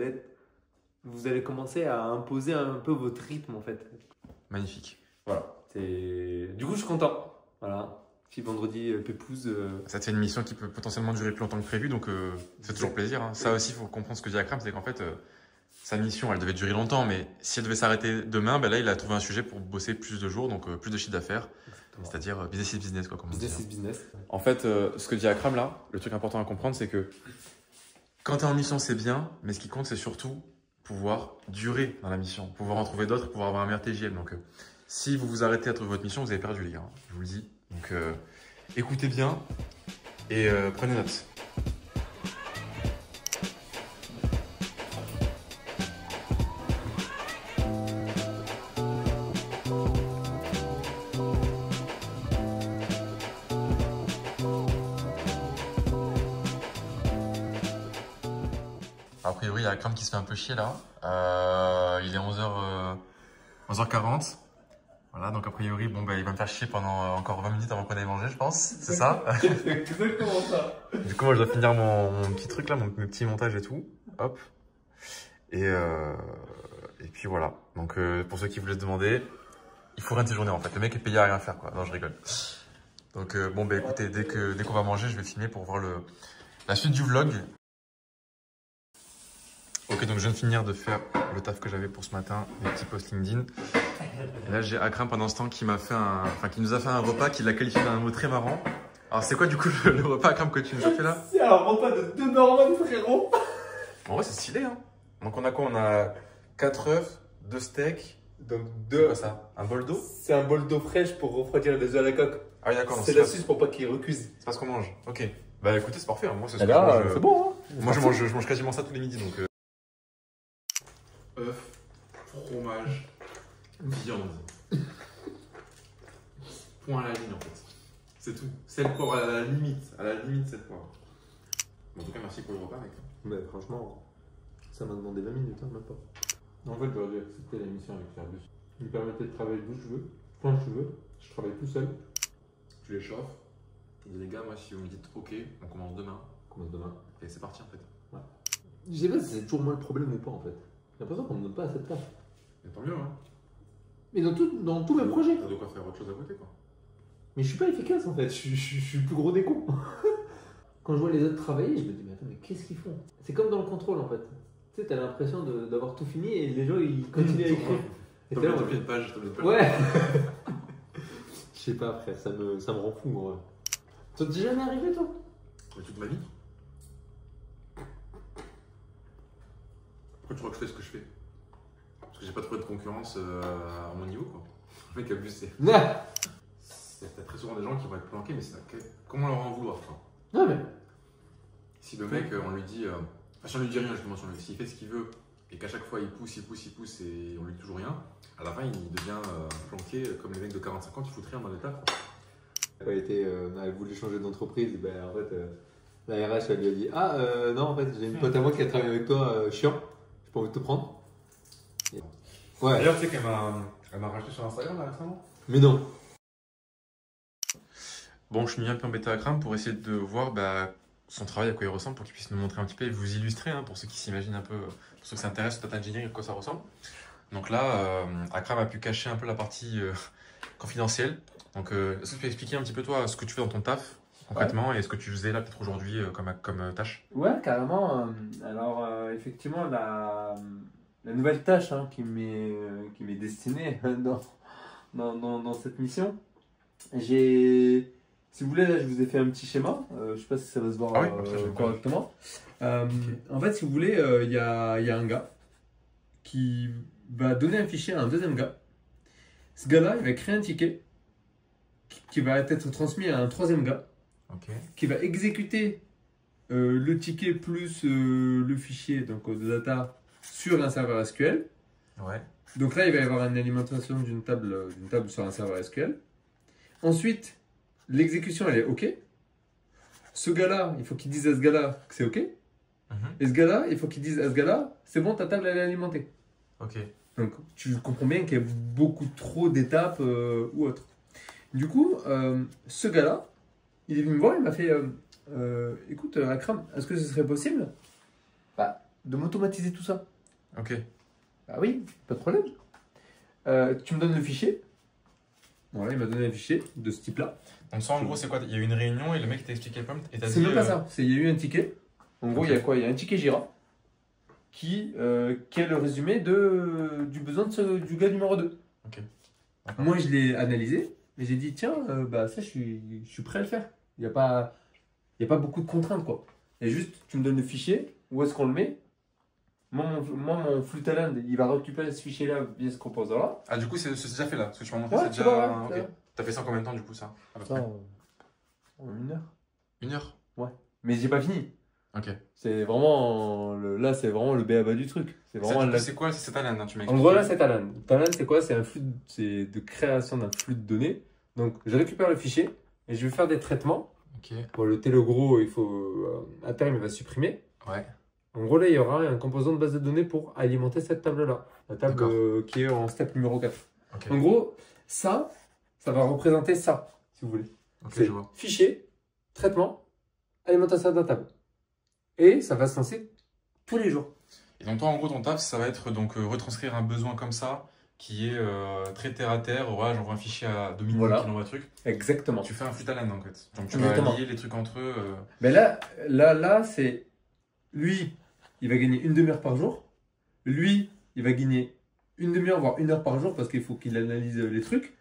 allez commencer à imposer un peu votre rythme, en fait. Magnifique. Voilà. Du coup, je suis content. Voilà. Petit vendredi pépouze. Ça te fait une mission qui peut potentiellement durer plus longtemps que prévu, donc ça fait toujours plaisir. Hein. Ça aussi, il faut comprendre ce que dit Akram, c'est qu'en fait, sa mission, elle devait durer longtemps, mais si elle devait s'arrêter demain, ben là, il a trouvé un sujet pour bosser plus de jours, donc plus de chiffre d'affaires. C'est-à-dire business is business, quoi, comme on dit. Business is business. En fait, ce que dit Akram là, le truc important à comprendre, c'est que quand tu es en mission, c'est bien, mais ce qui compte, c'est surtout pouvoir durer dans la mission, pouvoir en trouver d'autres, pouvoir avoir un meilleur TGM. Donc, si vous vous arrêtez à trouver votre mission, vous avez perdu, les gars. Je vous le dis. Donc, écoutez bien et prenez note. A priori, il y a Akram qui se fait un peu chier là. Il est 11h40. Voilà, donc a priori, bon, bah, il va me faire chier pendant encore 20 minutes avant qu'on aille manger, je pense. C'est ça? C'est exactement ça. Du coup, moi, je dois finir mon petit truc là, mes petits montages et tout. Hop. Et puis voilà. Donc, pour ceux qui voulaient se demander, il faut rien de ses journées en fait. Le mec est payé à rien faire, quoi. Non, je rigole. Donc, bon, bah écoutez, dès qu'on va manger, je vais filmer pour voir la suite du vlog. Ok, donc je viens de finir de faire le taf que j'avais pour ce matin, les petits posts LinkedIn. Et là, j'ai Akram pendant ce temps qui nous a fait un repas qu'il a qualifié d'un mot très marrant. Alors, c'est quoi du coup le repas, Akram, que tu nous as fait là? C'est un repas de 2 Norman, frérot. En vrai, c'est stylé, hein. Donc, on a quoi? On a 4 œufs, 2 steaks. Donc, C'est quoi ça? Un bol d'eau? C'est un bol d'eau fraîche pour refroidir les œufs à la coque. Ah oui, d'accord. C'est l'astuce pour pas qu'ils recuisent. C'est pas ce qu'on mange. Ok. Bah écoutez, c'est parfait. Hein. Moi, c'est ce que là, je mange. c'est bon, hein. Moi, je mange quasiment ça tous les midis. Donc, œuf, fromage, viande. Point à la ligne en fait. C'est tout. Sel, poivre à la limite. À la limite, sel, poivre. Bon, en tout cas, merci pour le repas, mec. Mais franchement, ça m'a demandé 20 minutes, hein, même pas. En fait, j'aurais dû accepter la mission avec Airbus. Il me permettait de travailler d'où je veux, quand je veux. Je travaille tout seul. Tu les chauffes. Tu dis, les gars, moi, si vous me dites OK, on commence demain. On commence demain. Et c'est parti en fait. Je sais pas si c'est toujours moi le problème ou pas en fait. J'ai l'impression qu'on me donne pas assez de taf. Et tant mieux, hein. Mais dans tous mes projets. T'as de quoi faire autre chose à côté, quoi. Mais je suis pas efficace en fait, je suis le plus gros des cons. Quand je vois les autres travailler, je me dis, mais attends, mais qu'est-ce qu'ils font? C'est comme dans le contrôle en fait. Tu sais, t'as l'impression d'avoir tout fini et les gens ils continuent à écrire. Et T'as t'es là, oublié une page, t'as oublié une page. ouais. Je sais pas, frère, ça me rend fou, moi. Ça t'est jamais arrivé, toi? Mais toute ma vie. Pourquoi tu crois que je fais ce que je fais? Parce que j'ai pas trouvé de concurrence à mon niveau, quoi. Le mec abuse, c'est. T'as très souvent des gens qui vont être planqués, mais c'est comment leur en vouloir, quoi. Non, mais. Si le mec, on lui dit. Si on lui dit rien, justement, s'il fait ce qu'il veut, et qu'à chaque fois il pousse et on lui dit toujours rien, à la fin il devient planqué comme les mecs de 45 ans qui foutent rien dans l'état, quoi. Elle voulait changer d'entreprise, ben en fait, la RH elle lui a dit ah non, en fait, j'ai une pote à moi qui a travaillé avec toi, chiant, j'ai pas envie de te prendre. Ouais. D'ailleurs, tu sais qu'elle m'a racheté sur Instagram là, récemment. Mais non. Bon, je suis mis un peu embêté à Kram pour essayer de voir son travail, à quoi il ressemble, pour qu'il puisse nous montrer un petit peu et vous illustrer, hein, pour ceux qui s'imaginent un peu, pour ceux qui s'intéressent au data engineering, à quoi ça ressemble. Donc là, Akram a pu cacher un peu la partie confidentielle. Donc, est-ce que tu peux expliquer un petit peu toi ce que tu fais dans ton taf concrètement et ce que tu faisais là peut-être aujourd'hui comme tâche? Ouais, carrément. Alors, effectivement, la nouvelle tâche hein, qui m'est destinée dans cette mission, si vous voulez, là, je vous ai fait un petit schéma. Je sais pas si ça va se voir correctement. En fait, si vous voulez, il y a un gars qui va donner un fichier à un deuxième gars. Ce gars-là, il va créer un ticket qui va être transmis à un troisième gars, qui va exécuter le ticket plus le fichier donc de data sur un serveur SQL. Ouais. Donc là, il va y avoir une alimentation d'une table sur un serveur SQL. Ensuite, l'exécution, elle est OK. Ce gars-là, il faut qu'il dise à ce gars-là que c'est OK. Et ce gars-là, il faut qu'il dise à ce gars-là, c'est bon, ta table, elle est alimentée. Ok. Donc, tu comprends bien qu'il y a beaucoup trop d'étapes ou autre. Du coup, ce gars-là, il est venu me voir, il m'a fait écoute, Akram, est-ce que ce serait possible de m'automatiser tout ça? Ok. Bah oui, pas de problème. Tu me donnes le fichier. Voilà, il m'a donné un fichier de ce type-là. Donc ça, en gros, c'est quoi? Il y a eu une réunion et le mec t'a expliqué le problème et t'as dit... C'est même pas ça. Il y a eu un ticket. En gros, il y a quoi? Il y a un ticket Jira qui est le résumé du besoin du gars numéro 2. Ok. Moi, je l'ai analysé et j'ai dit, tiens, ça, je suis prêt à le faire. Il n'y a pas beaucoup de contraintes, quoi. Et juste, tu me donnes le fichier, où est-ce qu'on le met? Moi, mon flux talent, il va récupérer ce fichier-là via ce composant-là. Ah, du coup, c'est déjà fait là. Ce que tu m'as montré, Ouais, c'est déjà. vois, Ok. T'as fait ça en combien de temps, du coup, ça à peu Ça, près en 1 heure. 1 heure? Mais j'ai pas fini. Ok. C'est vraiment là, c'est vraiment le b.a.-ba du truc. C'est Ça, vraiment du coup, la- c'est quoi? C'est Talent, hein, tu m'as En expliqué. gros, là, c'est Talent. Talent, c'est quoi? C'est de création d'un flux de données. Donc, je récupère le fichier et je vais faire des traitements. Ok. Pour le le gros, il faut à terme, il va supprimer. Ouais. En gros, là, il y aura un composant de base de données pour alimenter cette table-là. La table D'accord. qui est en step numéro 4. Ok. En gros, ça va représenter ça, si vous voulez. Ok, C'est je vois. fichier, traitement, alimentation de la table. Et ça va se lancer tous les jours. Et donc, toi, en gros, ton taf, ça va être donc retranscrire un besoin comme ça qui est très terre à terre. Ouais, j'envoie un fichier à 2000 Voilà. qui l'envoie un truc. Exactement. Tu fais un flux Talent, en fait. Donc, tu Exactement. vas lier les trucs entre eux. Mais là, c'est lui, il va gagner une demi-heure par jour. Lui, il va gagner une demi-heure, voire 1 heure par jour parce qu'il faut qu'il analyse les trucs.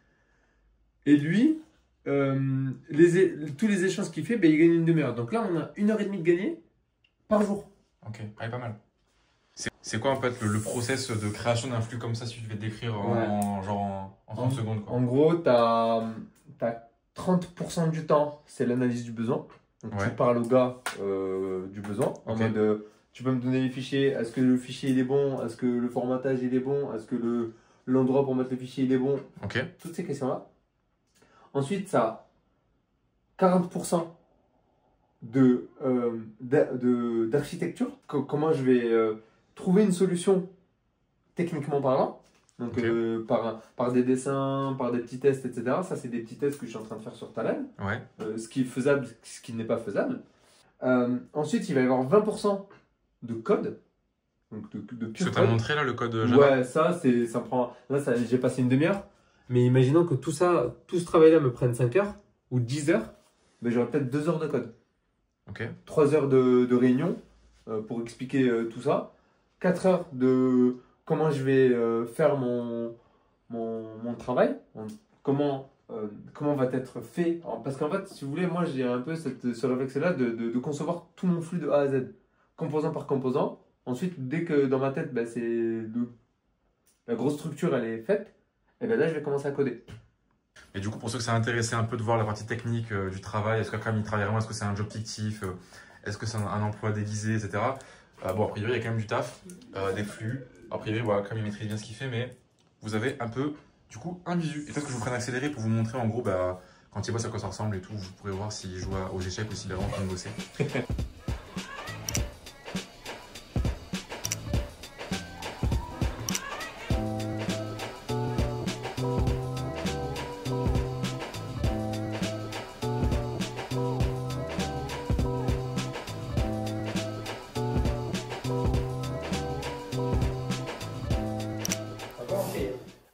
Et lui, tous les échanges qu'il fait, il gagne une demi-heure. Donc là, on a 1h30 de gagné par jour. Ok, ah, pas mal. C'est quoi en fait le process de création d'un flux comme ça si tu devais te décrire en 30 secondes quoi. En gros, tu as 30% du temps, c'est l'analyse du besoin. Donc Ouais. tu parles au gars du besoin en Ok. mode tu peux me donner les fichiers, est-ce que le fichier il est bon, est-ce que le formatage il est bon, est-ce que l'endroit pour mettre le fichier il est bon, Ok. toutes ces questions-là. Ensuite, ça a 40% d'architecture, comment je vais trouver une solution techniquement parlant. Donc, Ok. par des dessins, par des petits tests, etc. Ça, c'est des petits tests que je suis en train de faire sur Talend. Ouais. Ce qui est faisable, ce qui n'est pas faisable. Ensuite, il va y avoir 20% de code. Donc, de Ce pur que tu as code. montré là, le code Java. Ouais, ça prend. Là, j'ai passé une demi-heure. Mais imaginons que tout ce travail-là me prenne 5 heures ou 10 heures. Ben, j'aurai peut-être 2 heures de code. Ok. 3 heures de réunion pour expliquer tout ça. 4 heures de comment je vais faire mon travail. Comment va être fait. Parce qu'en fait, si vous voulez, moi, j'ai un peu ce réflexe-là de concevoir tout mon flux de A à Z, composant par composant. Ensuite, dès que dans ma tête, ben, la grosse structure, elle est faite, et ben là, je vais commencer à coder. Et du coup, pour ceux que ça a intéressé un peu de voir la partie technique du travail, est-ce qu'Akram il travaille vraiment, est-ce que c'est un job fictif, est-ce que c'est un emploi déguisé, etc. Bon, a priori, il y a quand même du taf, des flux. A priori, voilà, Akram il maîtrise bien ce qu'il fait, mais vous avez un peu, du coup, un visu. Et peut-être que je vous ferai un accéléré pour vous montrer en gros, bah, quand il voit à quoi ça ressemble et tout, vous pourrez voir s'il joue aux échecs ou s'il est vraiment en train de bosser.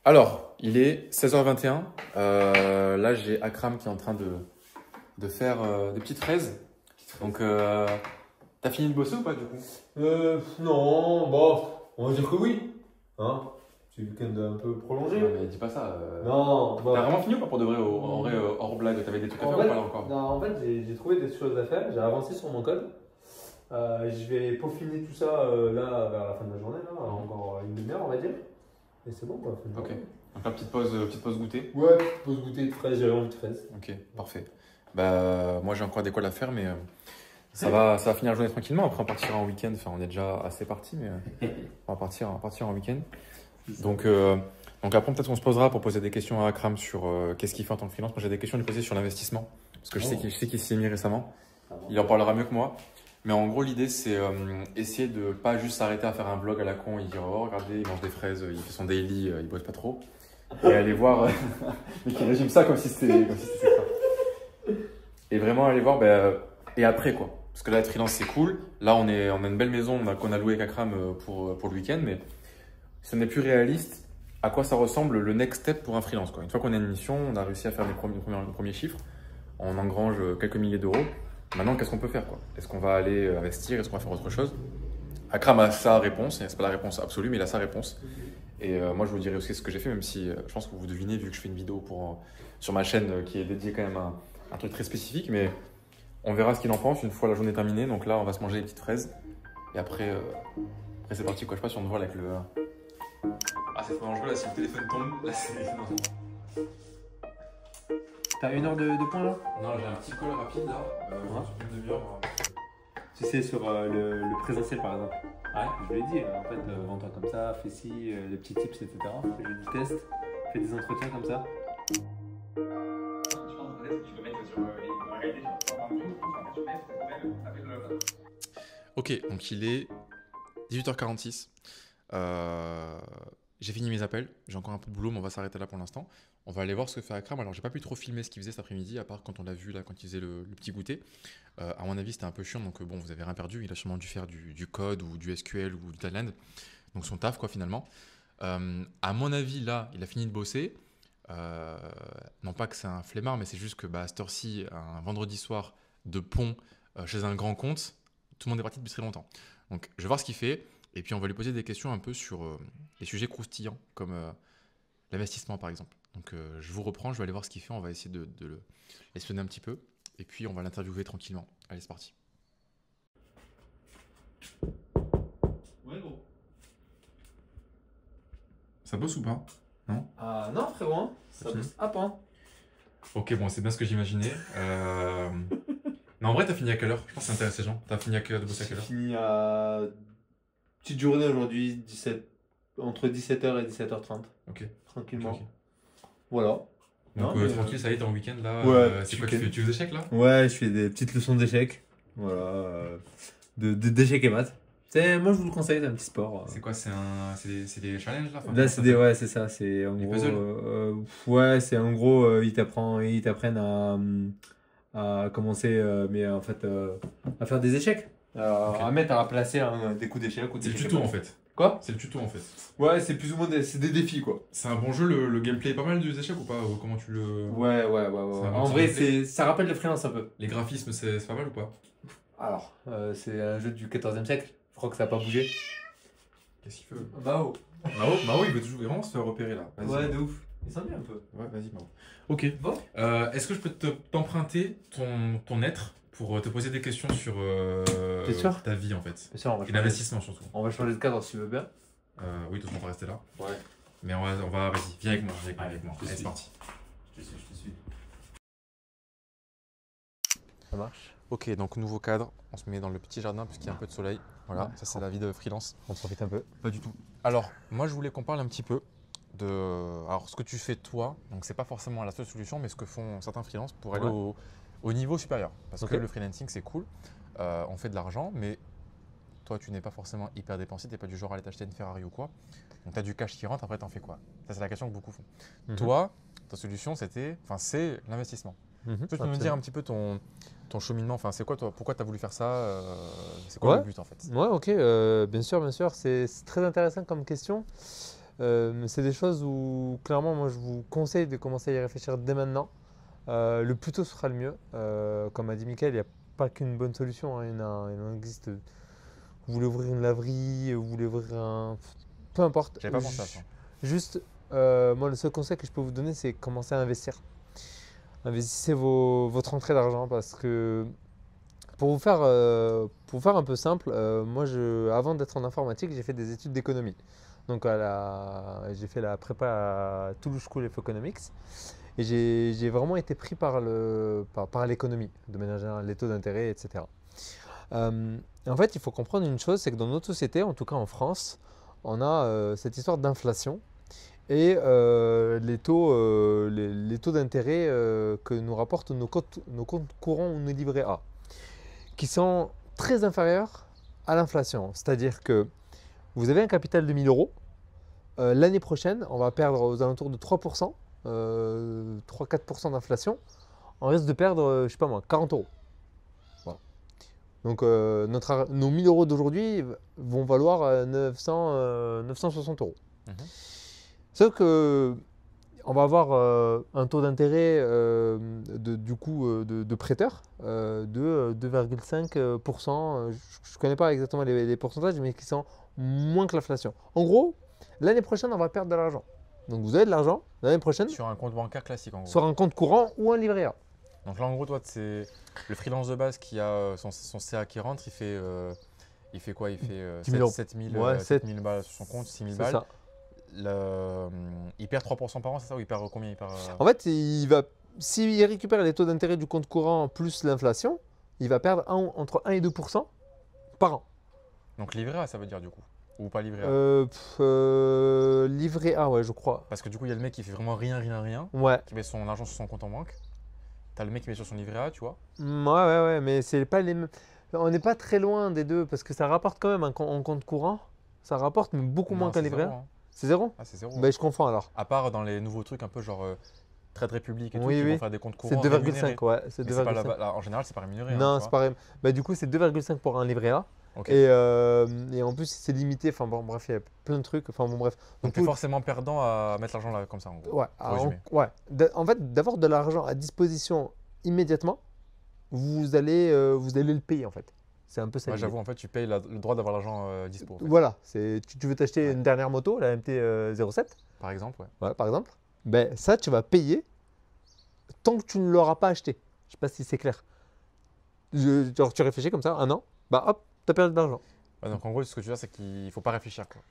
Alors, il est 16h21. Là, j'ai Akram qui est en train de faire des petites fraises. Donc, t'as fini de bosser ou pas du coup? Non, bon, on va dire que oui. Hein? C'est le week-end un peu prolongé. Ouais, mais dis pas ça. Non, T'as bon. vraiment fini ou pas pour de vrai, en vrai, hors blague? T'avais des trucs à En faire ou fait, pas là encore? non, en fait, j'ai trouvé des choses à faire. J'ai avancé sur mon code. Je vais peaufiner tout ça là vers la fin de la journée, là, encore une demi-heure, on va dire. Et c'est bon, quoi. Fin de Ok. journée. Donc, la petite pause goûter. Ouais, pause goûter de fraises, j'avais envie de fraises. Ok, parfait. Bah, moi j'ai encore des cols à faire, mais ça va finir la journée tranquillement. Après, on partira en week-end. Enfin, on est déjà assez parti, mais on va partir en week-end. Donc après, peut-être qu'on se posera pour poser des questions à Akram sur qu'est-ce qu'il fait en tant que freelance. Moi, j'ai des questions à lui poser sur l'investissement, parce que je sais qu'il s'y est mis récemment. Il en parlera mieux que moi. Mais en gros, l'idée, c'est essayer de pas juste s'arrêter à faire un vlog à la con et dire oh, regardez, il mange des fraises, il fait son daily, il bosse pas trop. Et aller voir, mais qui résume ça comme si c'était ça. Et vraiment aller voir, et après quoi. Parce que là, être freelance, c'est cool. Là, on a une belle maison qu'on a louée avec Akram pour le week-end, mais ce n'est plus réaliste à quoi ça ressemble le next step pour un freelance, quoi. Une fois qu'on a une mission, on a réussi à faire les premiers chiffres, on engrange quelques milliers d'euros. Maintenant, qu'est-ce qu'on peut faire, quoi? Est-ce qu'on va aller investir? Est-ce qu'on va faire autre chose? Akram a sa réponse, et c'est pas la réponse absolue, mais il a sa réponse. Et moi, je vous dirai aussi ce que j'ai fait, même si je pense que vous devinez, vu que je fais une vidéo sur ma chaîne qui est dédiée quand même à un truc très spécifique. Mais on verra ce qu'il en pense une fois la journée terminée. Donc là, on va se manger les petites fraises. Et après c'est parti, quoi. Je sais pas si on te voit avec le. Ah, c'est trop dangereux là, si le téléphone tombe. Là, c'est. T'as 1 heure de point là? Non, j'ai un petit call rapide là. Une demi-heure. Tu sais, sur le présentiel par exemple. Ouais. Je lui ai dit, en fait, vends-toi comme ça, fais ci, les petits tips, etc. Fais du test, fais des entretiens comme ça. Je pense peut-être que tu peux mettre sur la réalité, Ok, donc il est 18h46. J'ai fini mes appels, j'ai encore un peu de boulot, mais on va s'arrêter là pour l'instant. On va aller voir ce que fait Akram. Alors, j'ai pas pu trop filmer ce qu'il faisait cet après-midi, à part quand on l'a vu là, quand il faisait le petit goûter. À mon avis, c'était un peu chiant, donc bon, vous avez rien perdu. Il a sûrement dû faire du code ou du SQL ou du Talend, donc son taf, quoi, finalement. À mon avis, là, il a fini de bosser. Non pas que c'est un flemmard, mais c'est juste que à cette heure-ci, un vendredi soir de pont chez un grand compte, tout le monde est parti depuis très longtemps. Donc, je vais voir ce qu'il fait. Et puis, on va lui poser des questions un peu sur les sujets croustillants, comme l'investissement, par exemple. Donc, je vous reprends, je vais aller voir ce qu'il fait. On va essayer de le espionner un petit peu. Et puis, on va l'interviewer tranquillement. Allez, c'est parti. Ouais, gros. Ça bosse ou pas? Non? Ah non, frérot, hein, ça Ok. bosse à point. Ok, bon, c'est bien ce que j'imaginais. Mais en vrai, t'as fini à quelle heure? Je pense que c'est intéressant, gens. T'as fini de bosser à J'ai quelle heure? fini à petite journée aujourd'hui, entre 17h et 17h30, Ok. tranquillement. Ok. Voilà. Donc Non, mais, tranquille, ça y est, t'es en week-end là. Ouais, C'est petit quoi, tu week-end. fais des échecs là? Ouais, je fais des petites leçons d'échecs. Voilà. D'échecs et maths. Moi, je vous le conseille, c'est un petit sport. C'est quoi? C'est des challenges là? Enfin, Là, comment c'est ça des, fait? ouais, c'est ça, c'est en Des gros, puzzles? ouais, c'est en gros, ils t'apprennent à commencer, mais en fait, à faire des échecs. Ok. À mettre, à placer des coups d'échecs ou des C'est le échecs. tuto en fait. Quoi? C'est le tuto en fait. Ouais, c'est plus ou moins c'est des défis, quoi. C'est un bon jeu, le gameplay est pas mal des échecs ou pas? Ou comment tu le. Ouais. C'est un bon En petit vrai, gameplay. ça rappelle le freelance un peu. Les graphismes, c'est pas mal ou pas? Alors, c'est un jeu du 14e siècle. Je crois que ça n'a pas bougé. Qu'est-ce qu'il fait? Mao. Mao, il veut toujours vraiment se faire repérer là. Vas-y. Ouais, de ouf. Il s'en est un peu. Ouais, vas-y, Mao. Ok. Bon. Est-ce que je peux t'emprunter ton être pour te poser des questions sur T'es sûr? ta vie en fait? Bien sûr, Et l'investissement surtout. on va changer de cadre si tu veux bien. Oui, de toute façon, on va rester là. Ouais. Mais vas-y, viens avec moi, avec moi. je te Allez, c'est suis. parti. Je te suis. Ça marche. Ok, donc nouveau cadre. On se met dans le petit jardin puisqu'il y a un peu de soleil. Voilà, Ouais. ça c'est la vie de freelance. On profite un peu. Pas du tout. Alors, moi je voulais qu'on parle un petit peu de. Alors, ce que tu fais toi, donc c'est pas forcément la seule solution, mais ce que font certains freelances pour aller Ouais. au niveau supérieur. Parce Ok. que le freelancing c'est cool, on fait de l'argent, mais toi tu n'es pas forcément hyper dépensier, tu n'es pas du genre à aller t'acheter une Ferrari ou quoi. Donc tu as du cash qui rentre, après t'en fais quoi? Ça c'est la question que beaucoup font. Mhm. Toi, ta solution c'est l'investissement. Mhm, Est-ce que tu peux nous absolument. dire un petit peu ton cheminement, enfin c'est quoi toi, pourquoi tu as voulu faire ça, c'est quoi le Ouais. but en fait? Ouais, ok, bien sûr, bien sûr. C'est très intéressant comme question. C'est des choses où, clairement, moi, je vous conseille de commencer à y réfléchir dès maintenant. Le plus tôt sera le mieux. Comme a dit Mickaël, il n'y a pas qu'une bonne solution, hein. Il en existe. Vous voulez ouvrir une laverie, vous voulez ouvrir un. Peu importe. J'avais pas pensé à ça. Juste, moi, le seul conseil que je peux vous donner, c'est commencer à investir. Investissez votre entrée d'argent parce que pour vous faire un peu simple, moi, avant d'être en informatique, j'ai fait des études d'économie. Donc, j'ai fait la prépa à Toulouse School of Economics et j'ai vraiment été pris par l'économie, de manière générale, les taux d'intérêt, etc. En fait, il faut comprendre une chose, c'est que dans notre société, en tout cas en France, on a cette histoire d'inflation et les taux d'intérêt que nous rapportent nos comptes courants ou nos livrets A, qui sont très inférieurs à l'inflation. C'est-à-dire que vous avez un capital de 1 000 euros, l'année prochaine, on va perdre aux alentours de 3%, 3-4% d'inflation, on risque de perdre, je sais pas moi, 40 euros. Voilà. Donc nos 1 000 euros d'aujourd'hui vont valoir 960 euros. Mhm. Sauf Sauf que on va avoir un taux d'intérêt de prêteur de 2,5%. Je ne connais pas exactement les pourcentages, mais qui sont moins que l'inflation. En gros, l'année prochaine, on va perdre de l'argent. Donc vous avez de l'argent l'année prochaine Sur un compte bancaire classique en gros. sur un compte courant ou un livret A. Donc là, en gros, toi, c'est le freelance de base qui a son CA qui rentre, il fait quoi? Il fait 10 000 euros. 7 000, Ouais, 7 000 balles sur son compte, 6 000 C'est balles. ça. Il perd 3% par an, c'est ça? Ou il perd combien? En fait, s'il récupère les taux d'intérêt du compte courant plus l'inflation, il va perdre entre 1 et 2% par an. Donc livret A, ça veut dire du coup? Ou pas livret A? Livret A, ouais, je crois. Parce que du coup, il y a le mec qui fait vraiment rien, Ouais. qui met son argent sur son compte en banque. T'as le mec qui met sur son livret A, tu vois? Ouais, mais c'est pas les mêmes. On n'est pas très loin des deux parce que ça rapporte quand même en compte courant. Ça rapporte, mais beaucoup moins Non, qu'un c'est livret zéro, A. hein. C'est zéro? Ah, c'est zéro. Ben, je confonds alors. À part dans les nouveaux trucs un peu genre Trade Republic et tout, Oui, qui oui. vont faire des comptes C'est courants 2,5, ouais. C'est Mais c'est pas 2,5. en général, c'est pas rémunéré. hein, Non, tu c'est vois. pareil. Bah, du coup, c'est 2,5 pour un livret A. Ok. Et en plus, c'est limité. Enfin, bon, bref, il y a plein de trucs. Enfin, bon, bref. Donc t'es forcément perdant à mettre l'argent là comme ça en gros. Ouais. Pour alors, résumer. ouais. En fait, d'avoir de l'argent à disposition immédiatement, vous allez le payer en fait. C'est un peu ça. Moi l'idée. j'avoue, en fait, tu payes le droit d'avoir l'argent dispo. en fait. Voilà. Tu veux t'acheter Ouais. une dernière moto, la MT 07, Par exemple, ouais. ouais, par exemple. Ben, ça, tu vas payer tant que tu ne l'auras pas acheté. Je sais pas si c'est clair. Genre, tu réfléchis comme ça, un an, bah hop, tu as perdu de l'argent. Ouais, donc en gros, ce que tu veux dire, c'est qu'il faut pas réfléchir quoi.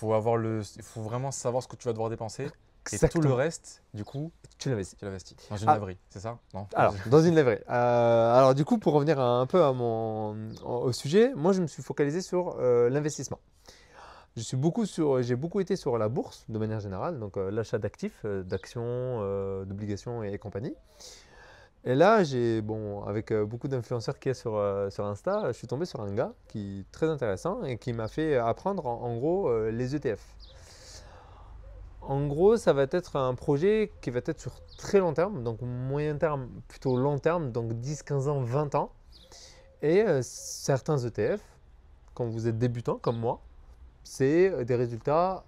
Il faut vraiment savoir ce que tu vas devoir dépenser tout Exactement. le reste, du coup, Tu l'investis. tu l'investis dans une Ah. laverie, c'est ça? Non? Alors, dans une laverie. Alors, du coup, pour revenir un peu au sujet, moi, je me suis focalisé sur l'investissement. J'ai beaucoup été sur la bourse de manière générale, donc l'achat d'actifs, d'actions, d'obligations et compagnie. Et là, avec beaucoup d'influenceurs qu'il y a sur Insta, je suis tombé sur un gars qui est très intéressant et qui m'a fait apprendre en gros les ETF. En gros, ça va être un projet qui va être sur très long terme, donc moyen terme, plutôt long terme, donc 10, 15 ans, 20 ans. Et certains ETF, quand vous êtes débutant comme moi, c'est des résultats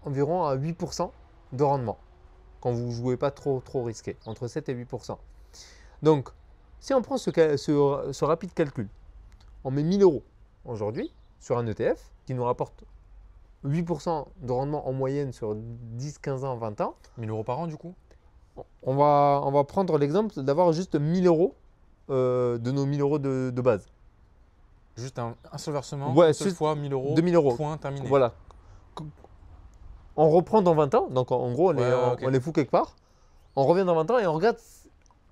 environ à 8% de rendement, quand vous ne jouez pas trop risqué, entre 7 et 8%. Donc, si on prend ce rapide calcul, on met 1000 euros aujourd'hui sur un ETF qui nous rapporte 8% de rendement en moyenne sur 10, 15 ans, 20 ans. 1000 euros par an, du coup? On va prendre l'exemple d'avoir juste 1000 euros de nos 1000 euros de base. Juste un seul versement, Ouais, une seule juste fois 1000 euros, 2000 euros. point, terminé. Voilà. On reprend dans 20 ans, donc en gros, Ouais, on les fout quelque part. On revient dans 20 ans et on regarde,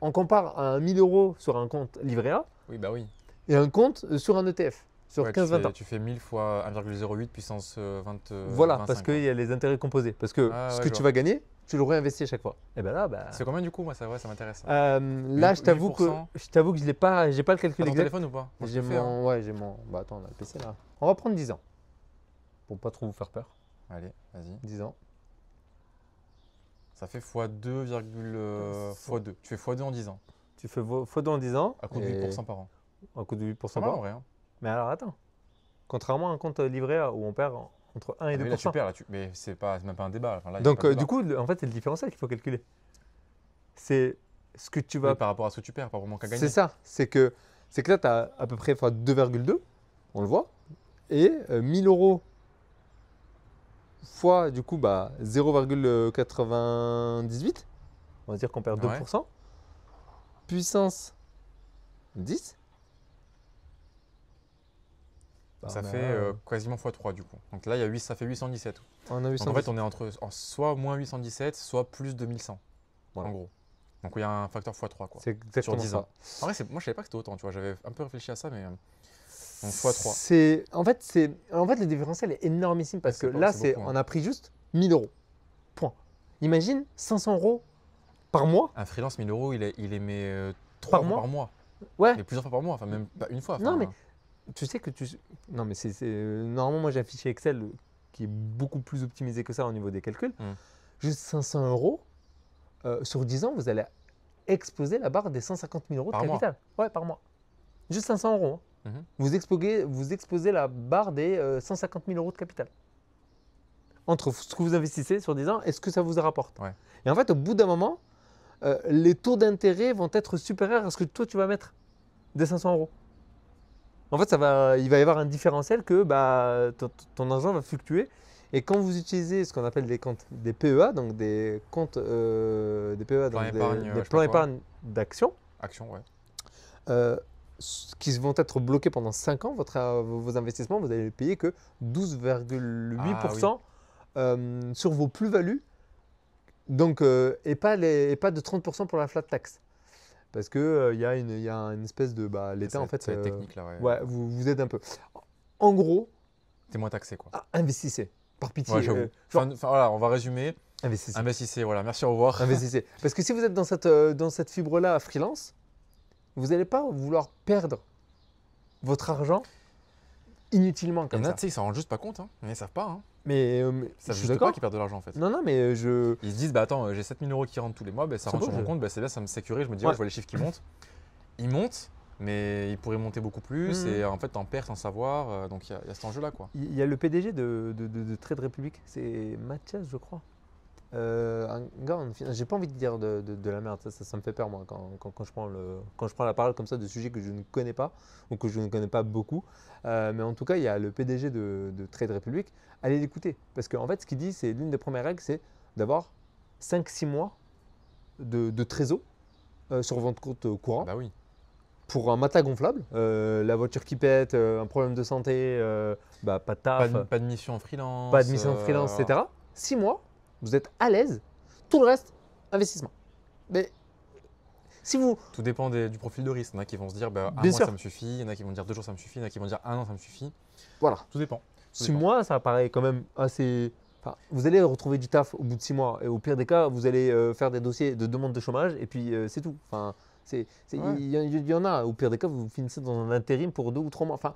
on compare un 1000 euros sur un compte livret A Oui, bah oui. et un compte sur un ETF sur Ouais, 15-20 ans. Tu fais 1000 fois 1,08 puissance 20. Voilà, 25, parce quoi. qu'il y a les intérêts composés. Parce que Ah, ce ouais, que je tu vois. vas gagner, tu le réinvestis à chaque fois. Et bien là, C'est combien du coup? Moi, ça m'intéresse. là, je t'avoue que 8%. je l'ai pas, j'ai pas le calcul T'as ton exact. téléphone ou pas? Moi, je J'ai le fais, hein. mon. Bah attends, on a le PC là. On va prendre 10 ans. Pour pas trop vous faire peur. Allez, vas-y. 10 ans. Ça fait x2, x2. Tu fais x2 en 10 ans. Tu fais x2 en 10 ans. À coût de 8% par an. À coût de 8% C'est pas par mal en an. vrai. Hein. Mais alors attends. Contrairement à un compte livret A où on perd entre 1 et Ah, 2%. mais là, tu perds. Mais c'est même pas un débat. Enfin, là, y a Donc pas de débat. du coup, en fait, c'est le différentiel qu'il faut calculer. C'est ce que tu vas. Oui, par rapport à ce que tu perds, par rapport au manque à gagner. C'est ça. C'est que là, tu as à peu près 2,2. On le voit. Et 1000 euros fois du coup 0,98. On va dire qu'on perd 2%. Puissance 10. Ça on a- fait quasiment x3 du coup. Donc là, ça fait 817. On a Donc 810. en fait, on est soit moins 817, soit plus 2100. Voilà. En gros. Donc il y a un facteur x3 quoi. C'est exactement 10 ça. ans. En vrai, moi je savais pas que c'était autant, tu vois. J'avais un peu réfléchi à ça, mais. Donc x3. En fait, le différentiel est énormissime parce que C'est là, beaucoup, hein. on a pris juste 1000 euros. Point. Imagine 500 euros par mois. Un freelance 1000 euros, il émet 3 Par fois mois par mois. Ouais. Et plusieurs fois par mois, enfin même pas une fois. Non, enfin, mais tu sais que Non, mais normalement, moi, j'ai un fichier Excel qui est beaucoup plus optimisé que ça au niveau des calculs. Juste 500 euros, sur 10 ans, vous allez exploser la barre des 150 000 euros de Par mois. capital. Ouais, par mois. Juste 500 euros. Hein. Mhm. Vous exposez la barre des 150 000 euros de capital. Entre ce que vous investissez sur 10 ans et ce que ça vous rapporte. Ouais. Et en fait, au bout d'un moment, les taux d'intérêt vont être supérieurs à ce que toi, tu vas mettre des 500 euros. En fait, il va y avoir un différentiel que ton argent va fluctuer. Et quand vous utilisez ce qu'on appelle des PEA, donc des comptes, des PEA, Plan donc épargne, des je sais plans pas quoi. épargne d'action, Action, ouais. qui vont être bloqués pendant 5 ans, vos investissements, vous allez payer que 12,8% sur vos plus-values. Donc, et pas de 30% pour la flat tax. Parce qu'il y a une espèce de. L'État, en fait. C'est la technique là, ouais. Ouais, vous aide un peu. En gros, T'es moins taxé quoi. investissez. Par pitié. Ouais, j'avoue. Voilà, on va résumer. Investissez. Investissez, voilà. Merci, au revoir. Investissez. Parce que si vous êtes dans cette fibre-là freelance, vous n'allez pas vouloir perdre votre argent inutilement Il y comme en a, ça. tu sais, ils s'en rendent juste pas compte. Hein. Ils ne savent pas. Hein. Mais Ils je savent suis juste d'accord. pas qu'ils perdent de l'argent en fait. Non, mais Ils se disent, attends, j'ai 7000 euros qui rentrent tous les mois, ça C'est rentre bon, sur mon je- compte, c'est bien, ça me sécurise. Je me dis, Ouais. je vois les chiffres qui montent. Ils montent, mais ils pourraient monter beaucoup plus. Mhm. Et en fait, t'en perds sans savoir. Donc il y a cet enjeu-là quoi. il y a le PDG de Trade Republic, c'est Mathias, je crois. Un gars en finance, j'ai pas envie de dire de la merde, ça me fait peur moi quand je prends la parole comme ça de sujets que je ne connais pas ou que je ne connais pas beaucoup. Mais en tout cas, il y a le PDG de Trade Republic. Allez l'écouter parce qu'en fait, ce qu'il dit, c'est l'une des premières règles, c'est d'avoir 5-6 mois de trésor sur votre compte courant Bah oui. pour un matelas gonflable, la voiture qui pète, un problème de santé, pas de taf, Pas de mission en freelance. pas de mission freelance, etc. 6 mois. vous êtes à l'aise, tout le reste, investissement. Mais si vous… Tout dépend du profil de risque. Il y en a qui vont se dire un Bien mois sûr. ça me suffit, il y en a qui vont dire 2 jours ça me suffit, il y en a qui vont dire 1 an ça me suffit. Voilà. Tout dépend. 6 mois, ça paraît quand même assez… Enfin, vous allez retrouver du taf au bout de 6 mois. Et au pire des cas, vous allez faire des dossiers de demande de chômage et puis c'est tout. Enfin, Ouais. il y en a. Au pire des cas, vous finissez dans un intérim pour 2 ou 3 mois. Enfin,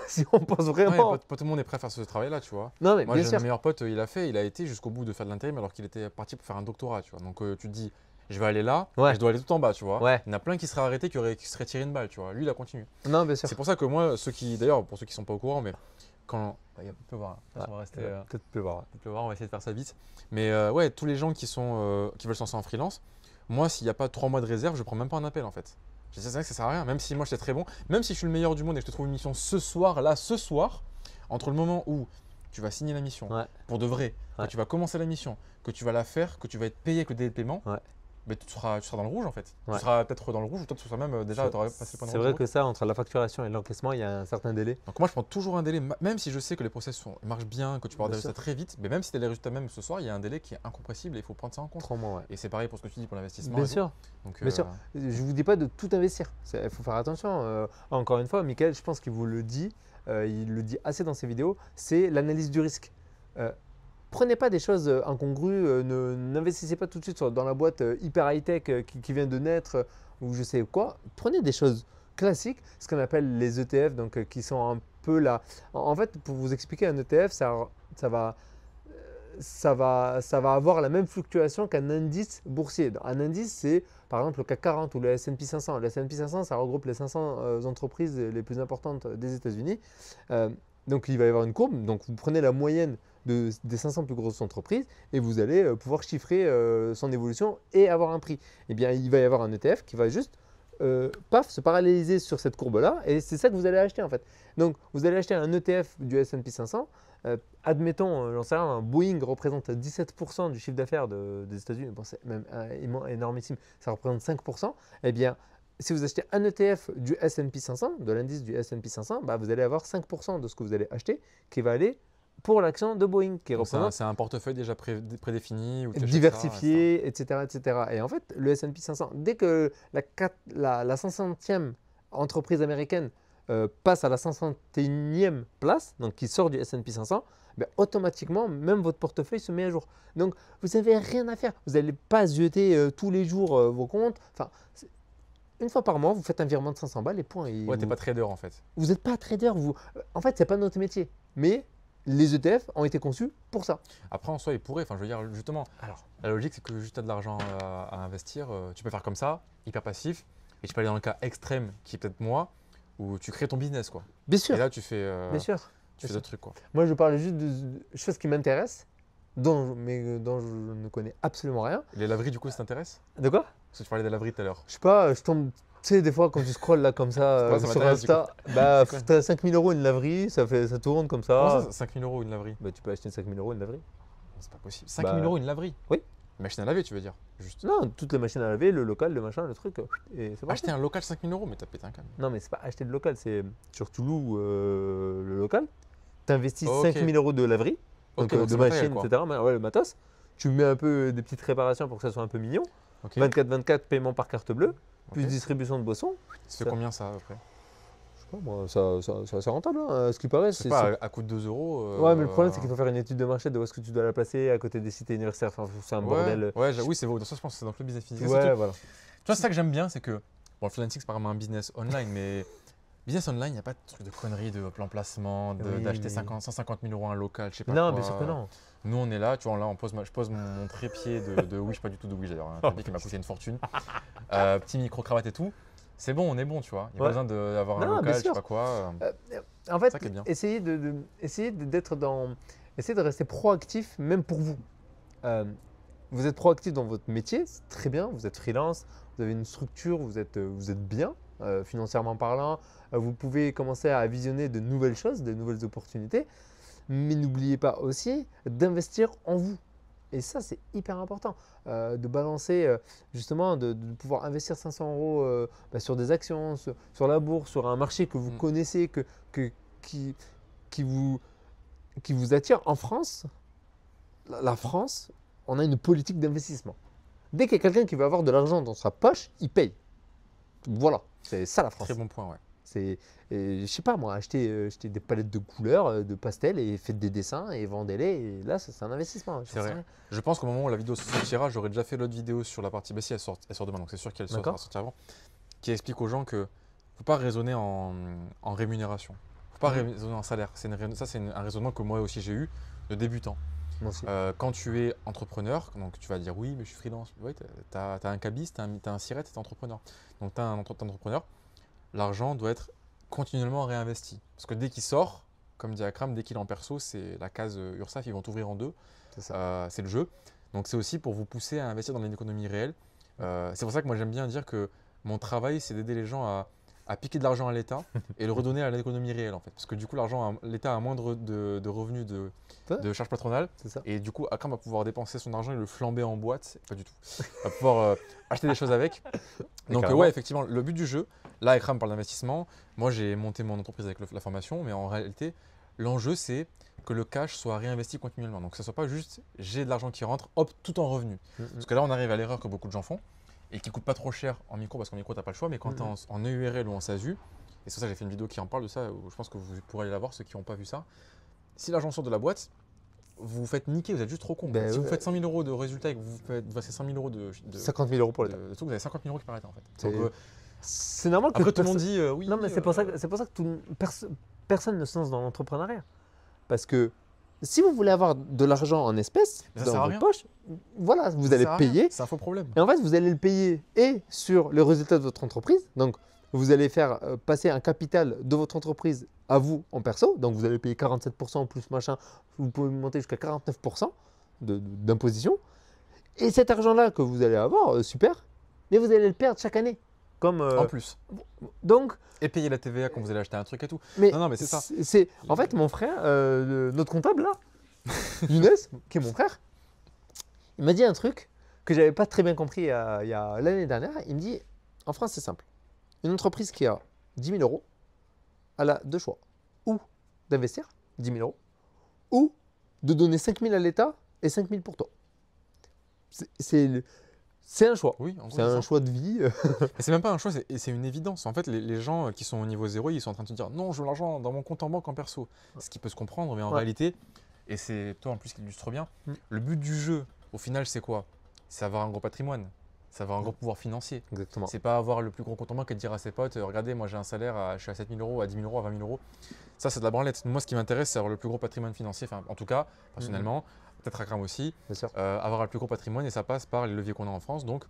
si on pense Ouais, vraiment… pas tout le monde est prêt à faire ce travail-là, tu vois. Non, mais Moi, bien j'ai sûr. mon meilleur pote, il a été jusqu'au bout de faire de l'intérim alors qu'il était parti pour faire un doctorat, tu vois. Donc tu te dis, je vais aller là, Ouais. et je dois aller tout en bas, tu vois. Ouais. Il y en a plein qui seraient arrêtés, qui seraient tirés une balle, tu vois. Lui, il a continué. Non, bien sûr. C'est pour ça que moi, d'ailleurs, pour ceux qui sont pas au courant, mais quand. Il y a pleuvoir. Ah, On va rester. Peut-être pleuvoir. On va essayer de faire ça vite. Mais ouais, tous les gens qui veulent se lancer en freelance, moi, s'il n'y a pas 3 mois de réserve, je prends même pas un appel en fait. C'est vrai que ça sert à rien. Même si moi, j'étais très bon, même si je suis le meilleur du monde et que je te trouve une mission ce soir, entre le moment où tu vas signer la mission Ouais. pour de vrai, Ouais. que tu vas commencer la mission, que tu vas la faire, que tu vas être payé avec le délai de paiement, Ouais. mais tu seras dans le rouge en fait. Ouais. Tu seras peut-être dans le rouge ou peut-être tu seras même déjà, tu aurais passé le point de C'est rouge. vrai que ça, entre la facturation et l'encaissement, il y a un certain délai. Donc moi je prends toujours un délai, même si je sais que les process marchent bien, que tu peux avoir des Bien sûr. résultats très vite, mais même si tu as les résultats même ce soir, il y a un délai qui est incompressible et il faut prendre ça en compte. 3 mois, ouais. Et c'est pareil pour ce que tu dis pour l'investissement. Bien et tout. sûr. Donc, Bien sûr. Je ne vous dis pas de tout investir. Il faut faire attention. Encore une fois, Michael, je pense qu'il vous le dit, il le dit assez dans ses vidéos, c'est l'analyse du risque. Prenez pas des choses incongrues, n'investissez pas tout de suite dans la boîte hyper high-tech qui vient de naître ou je sais quoi. Prenez des choses classiques, ce qu'on appelle les ETF, donc qui sont un peu là. En fait, pour vous expliquer, un ETF, ça va avoir la même fluctuation qu'un indice boursier. Un indice, c'est par exemple le CAC 40 ou le S&P 500. Le S&P 500, ça regroupe les 500 entreprises les plus importantes des États-Unis. Donc il va y avoir une courbe. Donc vous prenez la moyenne des 500 plus grosses entreprises et vous allez pouvoir chiffrer son évolution et avoir un prix. Eh bien, il va y avoir un ETF qui va juste se paralléliser sur cette courbe-là et c'est ça que vous allez acheter en fait. Donc vous allez acheter un ETF du S&P 500. Admettons, j'en sais rien, un Boeing représente 17% du chiffre d'affaires des États-Unis. Bon, c'est même énormissime, ça représente 5%. Eh bien, si vous achetez un ETF du S&P 500, de l'indice du S&P 500, bah, vous allez avoir 5% de ce que vous allez acheter qui va aller pour l'action de Boeing, qui donc représente c'est un portefeuille déjà prédéfini ou diversifié, etc., etc. Et en fait, le S&P 500, dès que la 500e entreprise américaine passe à la 501e place, donc qui sort du S&P 500, ben, automatiquement, même votre portefeuille se met à jour. Donc, vous n'avez rien à faire. Vous n'allez pas zioter tous les jours vos comptes. Enfin, une fois par mois, vous faites un virement de 500 balles et point. Ouais, t'es pas trader en fait. Vous n'êtes pas trader. En fait, ce n'est pas notre métier. Mais les ETF ont été conçus pour ça. Après, en soi, il pourrait. Enfin, je veux dire, justement, Alors, la logique, c'est que juste tu as de l'argent à investir, tu peux faire comme ça, hyper passif, et tu peux aller dans le cas extrême, qui est peut-être moi, où tu crées ton business, quoi. bien sûr, Et là, tu fais, bien sûr. tu fais d'autres trucs, quoi. Moi, je parlais juste de choses qui m'intéressent, mais dont je ne connais absolument rien. Et les laveries, du coup, ça t'intéresse? De quoi? Parce que tu parlais des laveries tout à l'heure. Je sais pas, je tombe. Tu sais, des fois, quand tu scrolles là comme ça Ouais, ça sur m'intéresse, Insta, bah, C'est quoi t'as 5000 € une laverie, ça tourne comme Comment ça. ça, 5 000 € une laverie? Bah, tu peux acheter 5000 € une laverie. C'est pas possible. 5 000 € une laverie? oui. Une machine à laver, tu veux dire? Juste. Non, toutes les machines à laver, le local, le machin, le truc. Et c'est Acheter un local 5 000 €, mais t'as pété un câble. Non, mais c'est pas acheter de local, c'est sur tu loues le local, tu investis Ok. 5000 € de laverie, donc Ok, donc de c'est matériel, machines, quoi. etc. Ouais, le matos. Tu mets un peu des petites réparations pour que ça soit un peu mignon. Ok. 24-24 paiement par carte bleue, plus Ok. distribution de boissons. Ça fait combien ça après? Je sais pas, moi, c'est assez rentable. Hein. Ce qui paraît, C'est pas à coût de 2 €. Ouais, mais le problème, c'est qu'il faut faire une étude de marché de où est-ce que tu dois la placer à côté des cités universitaires. Enfin, c'est un bordel. Ouais, oui, c'est beau. Dans ça, je pense que c'est dans le business physique. Ouais, voilà. Tu vois, c'est ça que j'aime bien, c'est que, bon, le freelancing, c'est pas vraiment un business online, mais business online, il n'y a pas de truc de conneries, de plan placement, Oui, d'acheter mais- 150 000 € un local, je sais pas Non, quoi. bien sûr que non. Nous, on est là, tu vois, là, je pose mon trépied de Wish, pas du tout de Wish d'ailleurs, un trépied qui m'a coûté une fortune. Petit micro-cravate et tout. C'est bon, on est bon, tu vois. Il n'y a Ouais. pas besoin d'avoir un Non, bien local, je sais sûr. pas quoi. En fait, ça qui est bien. essayez d'être dans. Essayez de rester proactif, même pour vous. Vous êtes proactif dans votre métier, c'est très bien. Vous êtes freelance, vous avez une structure, vous êtes bien, financièrement parlant. Vous pouvez commencer à visionner de nouvelles choses, de nouvelles opportunités. Mais n'oubliez pas aussi d'investir en vous. Et ça, c'est hyper important. De balancer, justement, de pouvoir investir 500 € sur des actions, sur la bourse, sur un marché que vous connaissez, qui vous attire. En France, la France, on a une politique d'investissement. Dès qu'il y a quelqu'un qui veut avoir de l'argent dans sa poche, il paye. Voilà, c'est ça la France. Très bon point, ouais. Je sais pas moi, acheter des palettes de couleurs, de pastels et faites des dessins et vendez-les. Et là, c'est un investissement. C'est vrai. Je pense qu'au moment où la vidéo sortira, j'aurais déjà fait l'autre vidéo sur la partie. Bah si, elle sort demain, donc c'est sûr qu'elle va sortir avant. Qui explique aux gens que faut pas raisonner en rémunération. Faut pas raisonner en salaire. C'est un raisonnement que moi aussi j'ai eu de débutant. Moi aussi. Quand tu es entrepreneur, donc tu vas dire oui, mais je suis freelance. Oui, tu as un cabis, tu as un siret, tu es entrepreneur. Donc tu as un entrepreneur. L'argent doit être continuellement réinvesti. Parce que dès qu'il sort, comme dit Akram, dès qu'il est en perso, c'est la case URSAF, ils vont t'ouvrir en deux. C'est le jeu. Donc c'est aussi pour vous pousser à investir dans l'économie réelle. C'est pour ça que moi j'aime bien dire que mon travail, c'est d'aider les gens à piquer de l'argent à l'État et le redonner à l'économie réelle en fait. Parce que du coup, l'État a moins de revenus de charges patronales. Et du coup, Akram va pouvoir dépenser son argent et le flamber en boîte. Pas du tout. Va pouvoir acheter des choses avec. Donc ouais, effectivement, le but du jeu, là Akram parle d'investissement. Moi, j'ai monté mon entreprise avec la formation. Mais en réalité, l'enjeu, c'est que le cash soit réinvesti continuellement. Donc, que ce ne soit pas juste j'ai de l'argent qui rentre, hop, tout en revenu. Parce que là, on arrive à l'erreur que beaucoup de gens font et qui ne coûte pas trop cher en micro, parce qu'en micro, tu n'as pas le choix. Mais quand tu es en EURL ou en SASU, et c'est pour ça que j'ai fait une vidéo qui en parle de ça, où je pense que vous pourrez aller la voir, ceux qui n'ont pas vu ça. Si l'argent sort de la boîte, vous vous faites niquer, vous êtes juste trop con. Si vous faites 100 000 euros de résultat et que vous faites 5 000 euros de 50 000 euros pour l'État. Vous avez 50 000 euros qui paraissent en fait. Donc, c'est normal que après, tout le monde dit oui. Non, mais c'est pour ça que personne ne se lance dans l'entrepreneuriat. Parce que si vous voulez avoir de l'argent en espèces dans votre poche, voilà, vous allez payer. C'est un faux problème. Et en fait, vous allez le payer et sur les résultats de votre entreprise. Donc, vous allez faire passer un capital de votre entreprise à vous en perso. Donc, vous allez payer 47% plus machin. Vous pouvez monter jusqu'à 49% d'imposition. Et cet argent-là que vous allez avoir, super, mais vous allez le perdre chaque année. Comme, en plus. Donc, et payer la TVA quand vous allez acheter un truc et tout. Mais non, mais c'est ça. En fait, mon frère, notre comptable là, Younes, qui est mon frère, il m'a dit un truc que j'avais pas très bien compris il y a l'année dernière. Il me dit, en France, c'est simple. Une entreprise qui a 10 000 euros, elle a deux choix. Ou d'investir 10 000 euros, ou de donner 5 000 à l'État et 5 000 pour toi. C'est un choix. Oui, c'est un choix de vie. C'est même pas un choix, c'est une évidence. En fait, les gens qui sont au niveau zéro, ils sont en train de se dire non, je veux l'argent dans mon compte en banque en perso. Ce qui peut se comprendre, mais en réalité, et c'est toi en plus qui illustre bien, le but du jeu, au final, c'est quoi? C'est avoir un gros patrimoine, c'est avoir un gros pouvoir financier. Exactement. C'est pas avoir le plus gros compte en banque et de dire à ses potes regardez, moi j'ai un salaire, je suis à 7 000 euros, à 10 000 euros, à 20 000 euros. Ça, c'est de la branlette. Moi, ce qui m'intéresse, c'est avoir le plus gros patrimoine financier. Enfin, en tout cas, personnellement, peut-être Akram aussi, avoir le plus gros patrimoine et ça passe par les leviers qu'on a en France. Donc,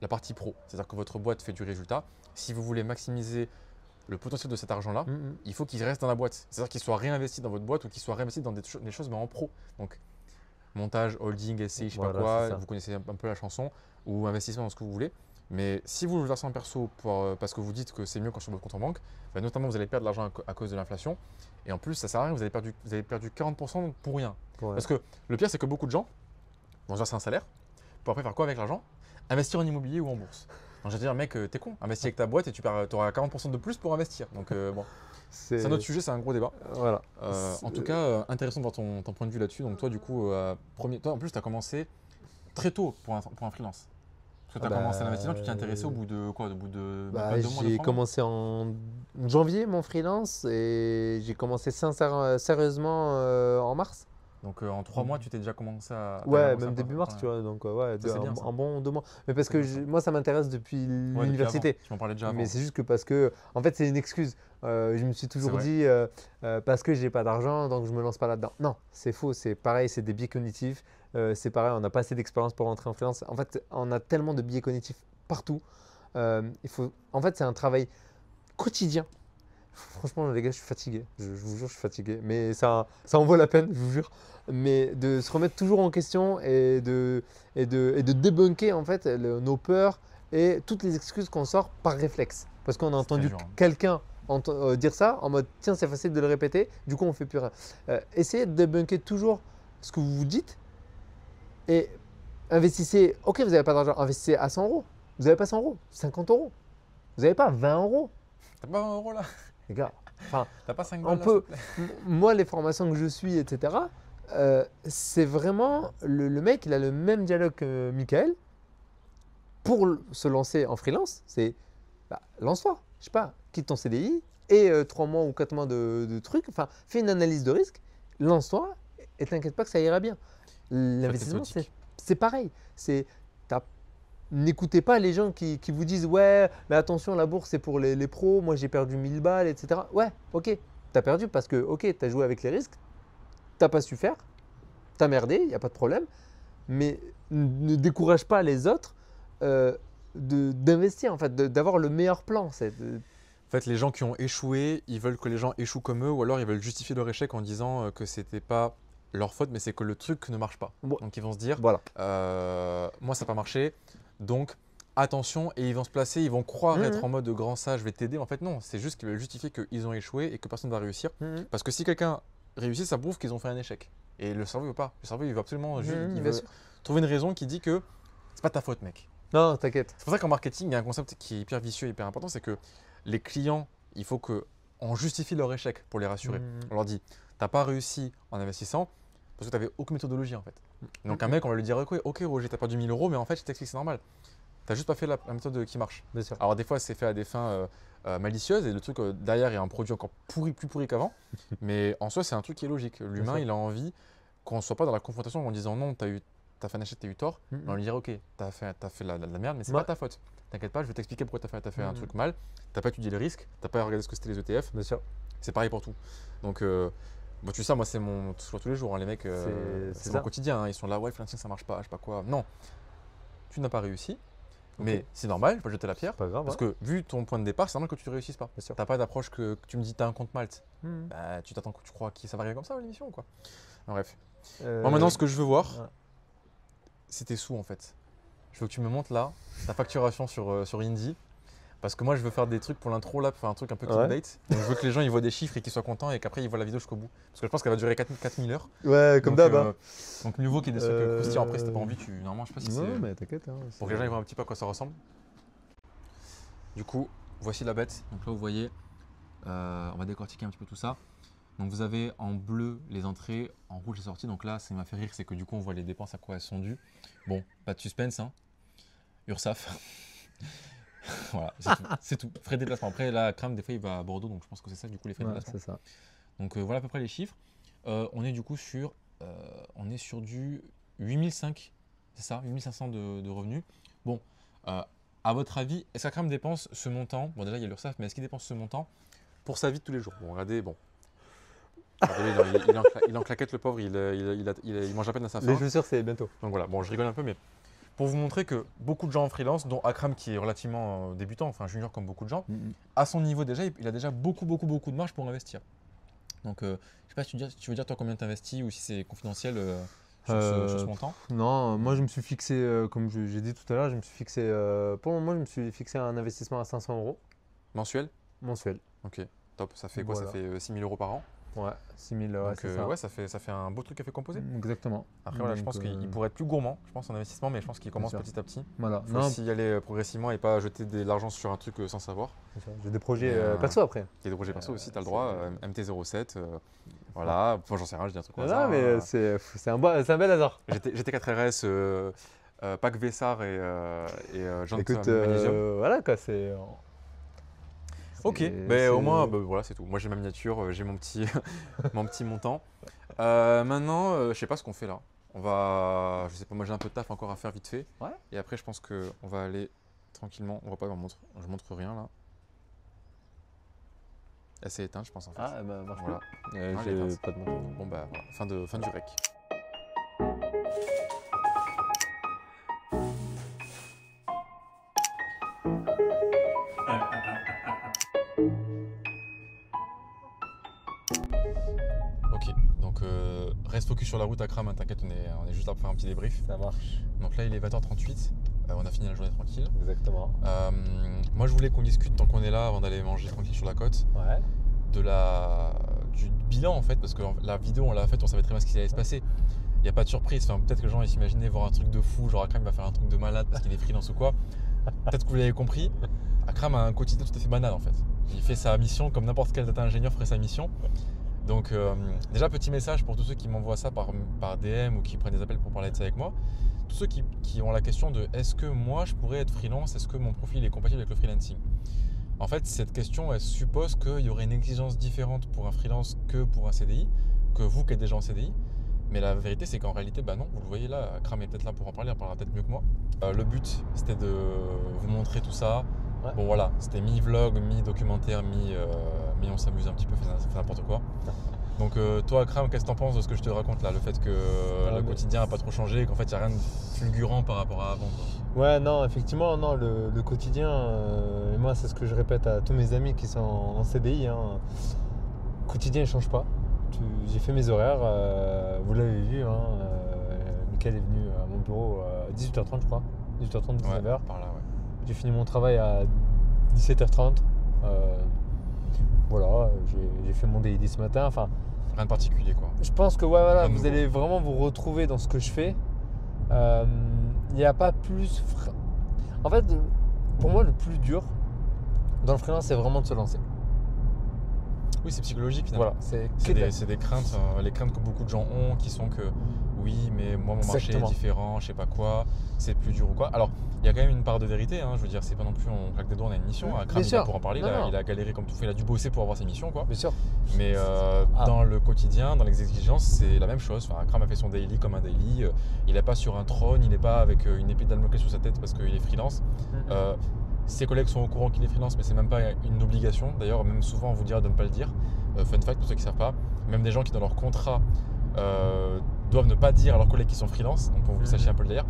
la partie pro, c'est-à-dire que votre boîte fait du résultat. Si vous voulez maximiser le potentiel de cet argent-là, il faut qu'il reste dans la boîte. C'est-à-dire qu'il soit réinvesti dans votre boîte ou qu'il soit réinvesti dans des choses mais en pro. Donc, montage, holding, SCI, je sais pas quoi, vous connaissez un peu la chanson, ou investissement dans ce que vous voulez. Mais si vous le versez en perso parce que vous dites que c'est mieux quand sur votre compte en banque, bah notamment vous allez perdre de l'argent à cause de l'inflation. Et en plus, ça sert à rien, vous avez perdu 40% pour rien. Parce que le pire, c'est que beaucoup de gens vont se verser un salaire pour après faire quoi avec l'argent? Investir en immobilier ou en bourse. Donc, je vais dire, mec, t'es con, investis avec ta boîte et tu auras 40% de plus pour investir. Donc, bon, c'est un autre sujet, c'est un gros débat. Voilà. En tout cas, intéressant de voir ton point de vue là-dessus. Donc, toi, du coup, toi, en plus, tu as commencé très tôt pour un freelance. Parce que tu as commencé l'investissement, tu t'es intéressé au bout de quoi? Au bout de 2 mois J'ai commencé en janvier mon freelance et j'ai commencé sérieusement en mars. Donc en 3 mois, tu t'es déjà commencé à… Ouais, même début mars, tu vois. Donc un bon 2 mois. Mais parce que moi, ça m'intéresse depuis l'université. Tu m'en parlais déjà avant. Mais c'est juste que parce que, en fait, c'est une excuse. Je me suis toujours dit, parce que j'ai pas d'argent, donc je me lance pas là-dedans. Non, c'est faux. C'est pareil, c'est des biais cognitifs. C'est pareil, on n'a pas assez d'expérience pour rentrer en freelance. En fait, on a tellement de biais cognitifs partout. En fait, c'est un travail quotidien. Franchement, les gars, je suis fatigué. Je vous jure, je suis fatigué. Mais ça en vaut la peine, je vous jure. Mais de se remettre toujours en question et de débunker en fait nos peurs et toutes les excuses qu'on sort par réflexe. Parce qu'on a entendu quelqu'un dire ça en mode tiens, c'est facile de le répéter, du coup on fait plus rien. Essayez de débunker toujours ce que vous vous dites et investissez. Ok, vous n'avez pas d'argent, investissez à 100 euros. Vous n'avez pas 100 euros, 50 euros. Vous n'avez pas 20 euros. T'as pas 20 euros là? Les gars, enfin, t'as pas 5 balles moi, les formations que je suis, etc., c'est vraiment le mec, il a le même dialogue que Michael pour se lancer en freelance. C'est lance-toi, je sais pas, quitte ton CDI et 3 mois ou 4 mois de trucs. Enfin, fais une analyse de risque, lance-toi et t'inquiète pas que ça ira bien. L'investissement, c'est pareil. N'écoutez pas les gens qui vous disent ouais, mais attention, la bourse c'est pour les pros, moi j'ai perdu 1000 balles, etc. Ouais, ok, tu as perdu parce que ok, tu as joué avec les risques, t'as pas su faire, t'as merdé, il n'y a pas de problème, mais ne décourage pas les autres d'investir, en fait, d'avoir le meilleur plan. En fait, les gens qui ont échoué, ils veulent que les gens échouent comme eux, ou alors ils veulent justifier leur échec en disant que c'était pas leur faute, mais c'est que le truc ne marche pas. Donc ils vont se dire, voilà. Moi ça n'a pas marché, donc attention, et ils vont se placer, ils vont croire être en mode grand ça, je vais t'aider. En fait non, c'est juste qu'ils veulent justifier qu'ils ont échoué et que personne ne va réussir. Parce que si quelqu'un réussit, ça prouve qu'ils ont fait un échec. Et le cerveau ne veut pas. Le cerveau il veut absolument il veut trouver une raison qui dit que c'est pas ta faute mec. Non, t'inquiète. C'est pour ça qu'en marketing, il y a un concept qui est hyper vicieux, hyper important, c'est que les clients, il faut qu'on justifie leur échec pour les rassurer. On leur dit, t'as pas réussi en investissant parce que tu n'avais aucune méthodologie en fait. Donc un mec, on va lui dire, ok Roger, t'as perdu 1000 euros, mais en fait je t'explique, c'est normal. T'as juste pas fait la méthode qui marche. Bien sûr. Alors des fois, c'est fait à des fins malicieuses et le truc derrière, il y a un produit encore plus pourri qu'avant. Mais en soi, c'est un truc qui est logique. L'humain, il a envie qu'on ne soit pas dans la confrontation en disant non, t'as fait un achat, t'as eu tort. Mais on lui dirait, ok, t'as fait la merde, mais c'est pas ta faute. T'inquiète pas, je vais t'expliquer pourquoi t'as fait un truc mal. T'as pas étudié les risques, t'as pas regardé ce que c'était les ETF. Bien sûr. C'est pareil pour tout. Donc, tu sais ça, moi, c'est mon choix tous les jours. Hein, les mecs, c'est mon quotidien. Hein, ils sont là, ouais, le freelancing, ça marche pas, je sais pas quoi. Non, tu n'as pas réussi. Mais c'est normal, je vais pas jeter la pierre. Pas grave, parce que vu ton point de départ, c'est normal que tu ne réussisses pas. Tu n'as pas d'approche que tu me dis tu as un compte Malte. Bah, tu crois que ça va arriver comme ça l'émission quoi. Bref. Moi maintenant, ce que je veux voir, c'est tes sous en fait. Je veux que tu me montres là ta facturation sur Indie. Parce que moi, je veux faire des trucs pour l'intro là, pour faire un truc un peu clickbait. Donc, je veux que les gens ils voient des chiffres et qu'ils soient contents et qu'après ils voient la vidéo jusqu'au bout. Parce que je pense qu'elle va durer 4000 heures. Ouais, comme d'hab. Donc, mieux vaut qu'il y ait des trucs croustillants. Après, si t'as pas envie, normalement, je sais pas si c'est. Non, mais t'inquiète. Hein, pour que les gens ils voient un petit peu à quoi ça ressemble. Du coup, voici la bête. Donc là, vous voyez, on va décortiquer un petit peu tout ça. Donc, vous avez en bleu les entrées, en rouge les sorties. Donc là, ça m'a fait rire, c'est que du coup, on voit les dépenses à quoi elles sont dues. Bon, pas de suspense, hein. URSAF. Voilà, c'est tout. Frais de déplacement. Après, là, Crame, des fois, il va à Bordeaux, donc je pense que c'est ça, du coup, les frais de déplacement. C'est ça. Donc, voilà à peu près les chiffres. On est du coup sur du 8005, c'est ça, 8500 de revenus. Bon, à votre avis, est-ce qu'Akram dépense ce montant? Bon, déjà, il y a l'URSSAF, mais est-ce qu'il dépense ce montant pour sa vie de tous les jours? Bon, regardez, bon. Regardez, il est en claquette, le pauvre, il mange à peine à sa faim. Les chaussures, c'est bientôt. Donc voilà, bon, je rigole un peu, mais pour vous montrer que beaucoup de gens en freelance, dont Akram qui est relativement débutant, enfin junior comme beaucoup de gens, à son niveau déjà, il a déjà beaucoup de marge pour investir. Donc, je ne sais pas si tu veux dire toi combien tu investis ou si c'est confidentiel sur ce montant. Non, moi je me suis fixé, comme j'ai dit tout à l'heure, pour le moment, je me suis fixé un investissement à 500 euros. Mensuel? Mensuel. Ok, top. Ça fait quoi? Ça fait 6 000 euros par an? Ouais, 6 000, ouais, c'est ça. Ouais, ça fait un beau truc à fait composer. Exactement. Après, voilà, je pense qu'il pourrait être plus gourmand, je pense, en investissement, mais je pense qu'il commence petit à petit. Voilà. Il faut aussi y aller progressivement et pas jeter de l'argent sur un truc sans savoir. J'ai des projets perso après. Il y a des projets perso aussi, tu as le droit. MT07, voilà. Enfin, j'en sais rien, je dis un truc comme ça. Non, mais c'est un bel hasard. GT4RS, Pack Vessar et Jean Écoute, Magnésium. voilà quoi, c'est. Ok, mais au moins, voilà, c'est tout. Moi, j'ai ma miniature, j'ai mon petit, mon petit montant. Maintenant, je sais pas ce qu'on fait là. Je sais pas, moi j'ai un peu de taf encore à faire vite fait. Ouais. Et après, je pense qu'on va aller tranquillement. On va pas, je montre rien là. Elle s'est éteinte, je pense en fait. Ah, bah, marche voilà. J'ai pas de montant. Bon, bah, voilà. Fin du rec. Reste focus sur la route à Cram, hein, t'inquiète, on est juste là pour faire un petit débrief. Ça marche. Donc là, il est 20h38, on a fini la journée tranquille. Exactement. Moi, je voulais qu'on discute tant qu'on est là, avant d'aller manger tranquille sur la côte, ouais. Du bilan en fait, parce que la vidéo, on l'a faite, on savait très bien ce qui allait se passer. Il n'y a pas de surprise, enfin, peut-être que les gens s'imaginaient voir un truc de fou, genre Akram va faire un truc de malade parce qu'il est freelance ou quoi. Peut-être que vous l'avez compris, Akram a un quotidien tout à fait banal en fait. Il fait sa mission comme n'importe quel data ingénieur ferait sa mission. Donc déjà petit message pour tous ceux qui m'envoient ça par DM ou qui prennent des appels pour parler de ça avec moi. Tous ceux qui ont la question de est-ce que moi je pourrais être freelance, est-ce que mon profil est compatible avec le freelancing? En fait cette question elle suppose qu'il y aurait une exigence différente pour un freelance que pour un CDI, que vous qui êtes déjà en CDI. Mais la vérité c'est qu'en réalité bah non, vous le voyez là, Kram est peut-être là pour en parler, il en parlera peut-être mieux que moi. Le but c'était de vous montrer tout ça. Ouais. Bon voilà, c'était mi-vlog, mi-documentaire, on s'amuse un petit peu, ça fait n'importe quoi. Donc toi Kram, qu'est-ce que t'en penses de ce que je te raconte là? Le fait que le quotidien n'a pas trop changé et qu'en fait il n'y a rien de fulgurant par rapport à avant quoi. Ouais, non, effectivement, non, le quotidien, et moi c'est ce que je répète à tous mes amis qui sont en CDI, hein, le quotidien ne change pas. J'ai fait mes horaires, vous l'avez vu, hein, Mickaël est venu à mon bureau à 18h30 je crois, 18h30, 19h. Ouais, par là, ouais. J'ai fini mon travail à 17h30. Voilà, j'ai fait mon daily ce matin. Enfin, rien de particulier quoi. Je pense que ouais, voilà, Rien de vous nouveau. allez vraiment vous retrouver dans ce que je fais. Il n'y a pas plus. En fait, pour moi, le plus dur dans le freelance, c'est vraiment de se lancer. Oui, c'est psychologique finalement. Voilà, C'est des craintes, les craintes que beaucoup de gens ont qui sont que oui, mais moi mon marché est Exactement. différent, je sais pas quoi, c'est plus dur ou quoi. Alors, il y a quand même une part de vérité, hein, je veux dire, c'est pas non plus on claque des doigts, on a une mission. Kram, Bien il est là sûr. pour en parler, Non, non. il a galéré comme tout fait, il a dû bosser pour avoir ses missions quoi. Bien sûr. Mais dans le quotidien, dans les exigences, c'est la même chose. Enfin, Kram a fait son daily comme un daily, il n'est pas sur un trône, il n'est pas avec une épée de Damoclès sur sa tête parce qu'il est freelance. Ses collègues sont au courant qu'il est freelance, mais c'est même pas une obligation. D'ailleurs, même souvent, on vous dira de ne pas le dire. Fun fact pour ceux qui ne savent pas, même des gens qui dans leur contrat doivent ne pas dire à leurs collègues qu'ils sont freelance, donc pour que vous sachiez un peu le délire.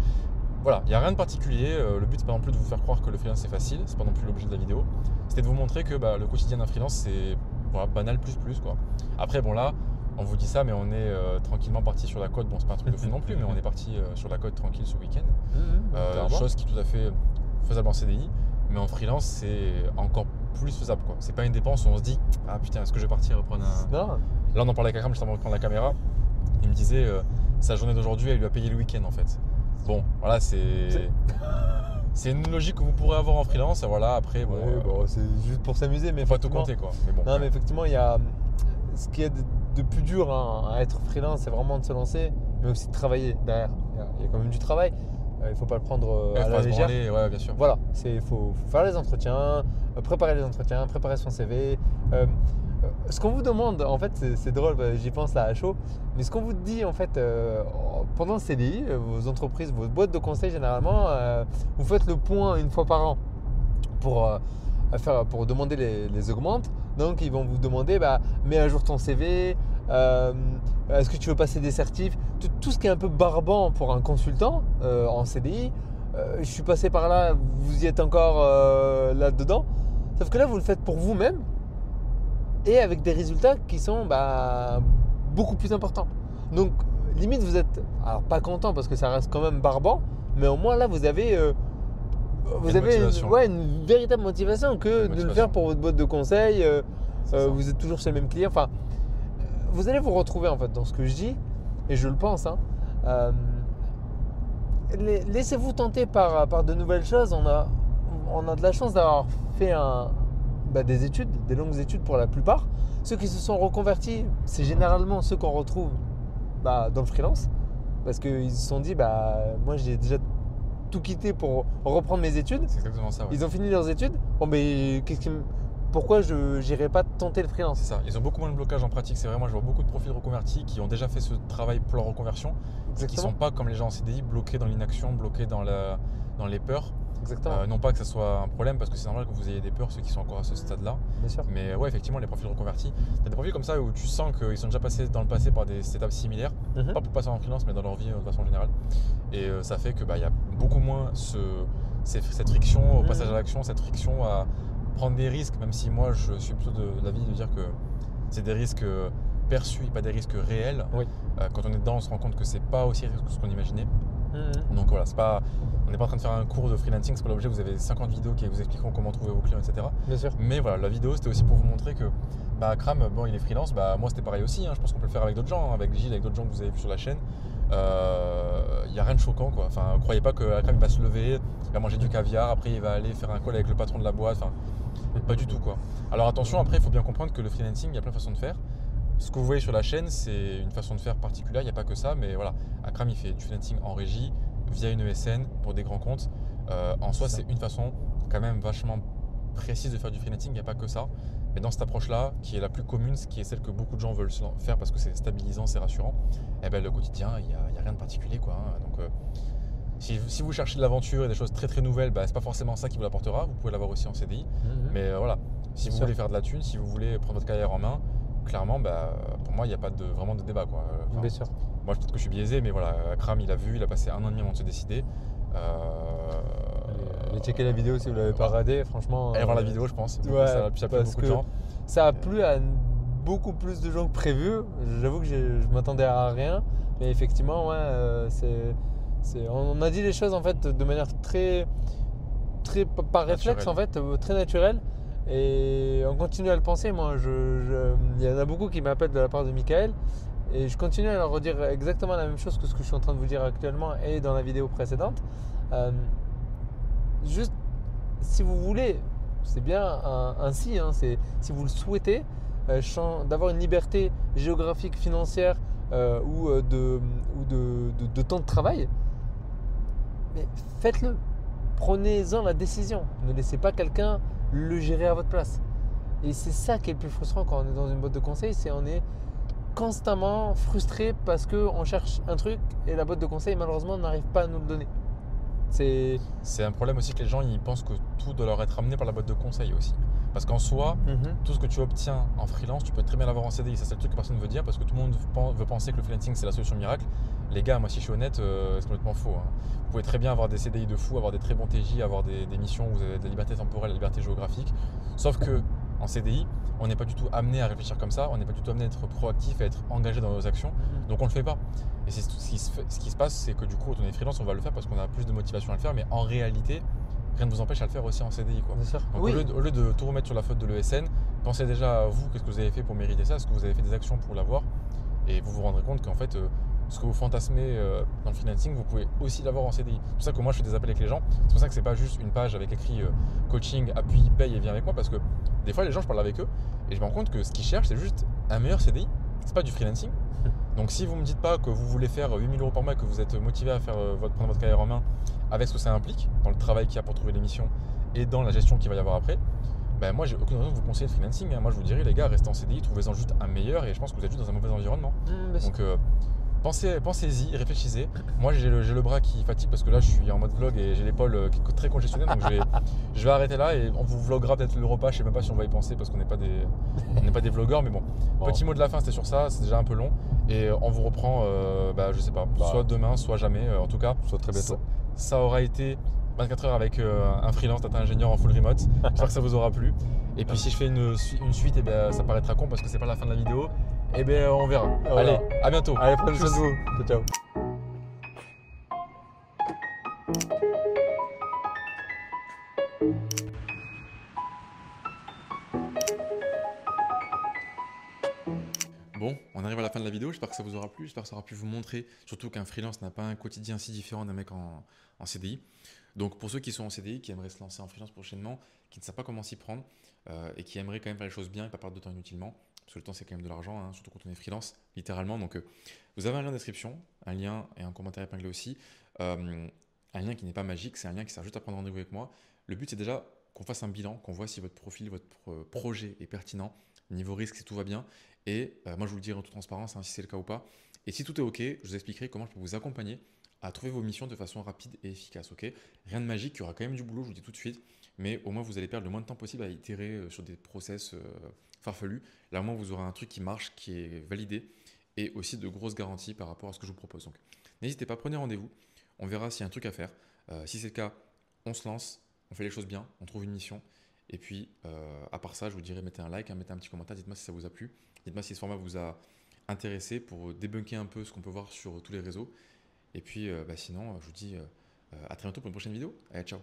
Voilà, il n'y a rien de particulier. Le but, c'est pas non plus de vous faire croire que le freelance c'est facile, c'est pas non plus l'objet de la vidéo. C'était de vous montrer que le quotidien d'un freelance c'est voilà, banal plus quoi. Après, bon là, on vous dit ça, mais on est tranquillement parti sur la côte. Bon, c'est pas un truc de fou non plus, mais on est parti sur la côte tranquille ce week-end. Chose qui est tout à fait faisable en CDI, mais en freelance c'est encore plus faisable quoi. C'est pas une dépense où on se dit ah putain est-ce que je vais partir reprendre un. Non. Là on en parlait avec Akram juste avant de prendre la caméra. Il me disait sa journée d'aujourd'hui elle lui a payé le week-end en fait. Bon voilà c'est une logique que vous pourrez avoir en freelance. Voilà après bon, c'est juste pour s'amuser, mais faut pas tout compter quoi. Mais bon. Non mais effectivement il y a ce qui est de plus dur hein, à être freelance, c'est vraiment de se lancer, mais aussi de travailler derrière. Il y a quand même du travail. Il ne faut pas le prendre à la légère. Ouais, bien sûr. Voilà, il faut faire les entretiens, préparer les entretiens, préparer son CV. Ce qu'on vous demande, en fait, c'est drôle, j'y pense là à chaud, mais ce qu'on vous dit en fait pendant le CDI, vos entreprises, vos boîtes de conseil généralement, vous faites le point une fois par an pour demander les augmentes. Donc ils vont vous demander, mets à jour ton CV, est-ce que tu veux passer des certifs, tout ce qui est un peu barbant pour un consultant en CDI. Je suis passé par là, vous y êtes encore là-dedans. Sauf que là, vous le faites pour vous-même et avec des résultats qui sont beaucoup plus importants. Donc limite, vous êtes alors pas content parce que ça reste quand même barbant, mais au moins là, vous avez une véritable motivation que de le faire pour votre boîte de conseil. Vous êtes toujours chez le même client. Enfin, vous allez vous retrouver en fait dans ce que je dis, et je le pense. Hein. Laissez-vous tenter par de nouvelles choses. On a de la chance d'avoir fait des études, des longues études pour la plupart. Ceux qui se sont reconvertis, c'est généralement ceux qu'on retrouve dans le freelance, parce qu'ils se sont dit, moi j'ai déjà tout quitté pour reprendre mes études. C'est exactement ça. Ouais. Ils ont fini leurs études. Bon, mais pourquoi je n'irais pas tenter le freelance? C'est ça. Ils ont beaucoup moins de blocage en pratique. C'est vrai, moi je vois beaucoup de profils reconvertis qui ont déjà fait ce travail pour leur reconversion. Exactement. Qui ne sont pas comme les gens en CDI, bloqués dans l'inaction, bloqués dans les peurs. Exactement. Non pas que ça soit un problème, parce que c'est normal que vous ayez des peurs, ceux qui sont encore à ce stade-là. Bien sûr. Mais ouais, effectivement, les profils reconvertis. Tu as des profils comme ça où tu sens qu'ils sont déjà passés dans le passé par des étapes similaires. Pas pour passer en freelance, mais dans leur vie de façon générale. Et ça fait que y a beaucoup moins cette friction au passage à l'action, cette friction à prendre des risques, même si moi je suis plutôt de l'avis de dire que c'est des risques perçus et pas des risques réels. Oui. Quand on est dedans, on se rend compte que c'est pas aussi risqué que ce qu'on imaginait. Donc voilà, on n'est pas en train de faire un cours de freelancing, c'est pas l'objet, vous avez 50 vidéos qui vous expliqueront comment trouver vos clients, etc. Bien sûr. Mais voilà, la vidéo c'était aussi pour vous montrer que Kram, bon il est freelance, moi c'était pareil aussi, hein. Je pense qu'on peut le faire avec d'autres gens, avec Gilles, avec d'autres gens que vous avez vu sur la chaîne. Il n'y a rien de choquant quoi. Enfin, croyez pas que Kram il va se lever, il va manger du caviar, après il va aller faire un call avec le patron de la boîte, enfin pas du tout quoi. Alors attention, après il faut bien comprendre que le freelancing, il y a plein de façons de faire. ce que vous voyez sur la chaîne, c'est une façon de faire particulière, il n'y a pas que ça, mais voilà, Akram il fait du freelancing en régie via une ESN pour des grands comptes. En soi, c'est une façon quand même vachement précise de faire du freelancing, il n'y a pas que ça. Mais dans cette approche-là, qui est la plus commune, qui est celle que beaucoup de gens veulent faire parce que c'est stabilisant, c'est rassurant, eh ben, le quotidien, il n'y a rien de particulier, quoi, hein. Donc, si vous cherchez de l'aventure et des choses très très nouvelles, bah, c'est pas forcément ça qui vous l'apportera. Vous pouvez l'avoir aussi en CDI. Mais voilà, si vous voulez faire de la thune, si vous voulez prendre votre carrière en main, clairement, bah, pour moi, il n'y a pas vraiment de débat, quoi. Enfin, Bien sûr. moi, peut-être que je suis biaisé, mais voilà, Akram, il a vu, il a passé 1 an et demi avant de se décider. Allez checker la vidéo si vous ne l'avez pas radé, franchement. Allez voir la vidéo, je pense. Ouais, ça a plu à parce beaucoup de que gens. ça a plu à beaucoup plus de gens que prévu. J'avoue que je m'attendais à rien, mais effectivement, ouais, on a dit les choses en fait de manière très par réflexe en fait, très naturelle, et on continue à le penser. Moi, il y en a beaucoup qui m'appellent de la part de Michael, et je continue à leur redire exactement la même chose que ce que je suis en train de vous dire actuellement et dans la vidéo précédente. Juste, si vous voulez, c'est bien ainsi, hein, si vous le souhaitez, d'avoir une liberté géographique, financière ou de temps de travail, mais faites-le. Prenez-en la décision. Ne laissez pas quelqu'un le gérer à votre place. Et c'est ça qui est le plus frustrant quand on est dans une boîte de conseil, c'est on est constamment frustré parce qu'on cherche un truc et la boîte de conseil malheureusement n'arrive pas à nous le donner. C'est un problème aussi que les gens ils pensent que tout doit leur être amené par la boîte de conseil aussi. Parce qu'en soi, tout ce que tu obtiens en freelance, tu peux très bien l'avoir en CDI. Ça, c'est le truc que personne ne veut dire parce que tout le monde veut penser que le freelancing c'est la solution miracle. Les gars, moi si je suis honnête, c'est complètement faux, hein. Vous pouvez très bien avoir des CDI de fou, avoir des très bons TJ, avoir des missions où vous avez de la liberté temporelle, de la liberté géographique. Sauf que en CDI, on n'est pas du tout amené à réfléchir comme ça, on n'est pas du tout amené à être proactif, à être engagé dans nos actions. Donc on ne le fait pas. Et ce qui se passe, c'est que du coup, quand on est freelance, on va le faire parce qu'on a plus de motivation à le faire, mais en réalité, rien ne vous empêche à le faire aussi en CDI, quoi. Bien sûr. Donc Oui. au lieu de tout remettre sur la faute de l'ESN, pensez déjà à vous, qu'est-ce que vous avez fait pour mériter ça, est-ce que vous avez fait des actions pour l'avoir, et vous vous rendrez compte qu'en fait, ce que vous fantasmez dans le freelancing, vous pouvez aussi l'avoir en CDI. C'est pour ça que moi je fais des appels avec les gens, c'est pour ça que c'est pas juste une page avec écrit coaching, appui, paye et viens avec moi, parce que des fois les gens, je parle avec eux et je me rends compte que ce qu'ils cherchent, c'est juste un meilleur CDI, c'est pas du freelancing. Donc si vous me dites pas que vous voulez faire 8 000 € par mois et que vous êtes motivé à faire prendre votre carrière en main avec ce que ça implique, dans le travail qu'il y a pour trouver l'émission et dans la gestion qu'il va y avoir après, ben moi j'ai aucune raison de vous conseiller le freelancing, hein. Moi je vous dirais les gars, restez en CDI, trouvez-en juste un meilleur, et je pense que vous êtes juste dans un mauvais environnement. Donc pensez-y, réfléchissez. Moi j'ai le bras qui fatigue parce que là je suis en mode vlog et j'ai l'épaule qui est très congestionnée, donc je vais arrêter là et on vous vloggera peut-être le repas, je sais même pas si on va y penser parce qu'on n'est pas des vlogueurs, mais bon. Petit mot de la fin, c'était sur ça, c'est déjà un peu long et on vous reprend, je sais pas, soit demain, soit jamais, en tout cas, Soit très bientôt. Ça aura été 24 heures avec un freelance data ingénieur en full remote. J'espère que ça vous aura plu. Et puis si je fais une suite, ça paraîtra con parce que c'est pas la fin de la vidéo. On verra. Voilà. Allez, à bientôt. Allez, prenez soin de vous. Ciao. Bon, on arrive à la fin de la vidéo, j'espère que ça vous aura plu, j'espère que ça aura pu vous montrer, surtout qu'un freelance n'a pas un quotidien si différent d'un mec en CDI. Donc pour ceux qui sont en CDI, qui aimeraient se lancer en freelance prochainement, qui ne savent pas comment s'y prendre et qui aimeraient quand même faire les choses bien et pas perdre de temps inutilement, parce que le temps c'est quand même de l'argent, hein, surtout quand on est freelance, littéralement. Donc vous avez un lien en description, un lien et un commentaire épinglé aussi, un lien qui n'est pas magique, c'est un lien qui sert juste à prendre rendez-vous avec moi. Le but c'est déjà qu'on fasse un bilan, qu'on voit si votre profil, votre projet est pertinent, niveau risque, si tout va bien. Et moi, je vous le dirai en toute transparence, hein, si c'est le cas ou pas. Et si tout est OK, je vous expliquerai comment je peux vous accompagner à trouver vos missions de façon rapide et efficace. OK, rien de magique, il y aura quand même du boulot, je vous le dis tout de suite. Mais au moins, vous allez perdre le moins de temps possible à itérer sur des process farfelus. Là, au moins, vous aurez un truc qui marche, qui est validé et aussi de grosses garanties par rapport à ce que je vous propose. Donc, n'hésitez pas, prenez rendez-vous. On verra s'il y a un truc à faire. Si c'est le cas, on se lance, on fait les choses bien, on trouve une mission. Et puis, à part ça, je vous dirais, mettez un like, mettez un petit commentaire, dites-moi si ça vous a plu. Dites-moi si ce format vous a intéressé pour débunker un peu ce qu'on peut voir sur tous les réseaux. Et puis, sinon, je vous dis à très bientôt pour une prochaine vidéo. Allez, ciao!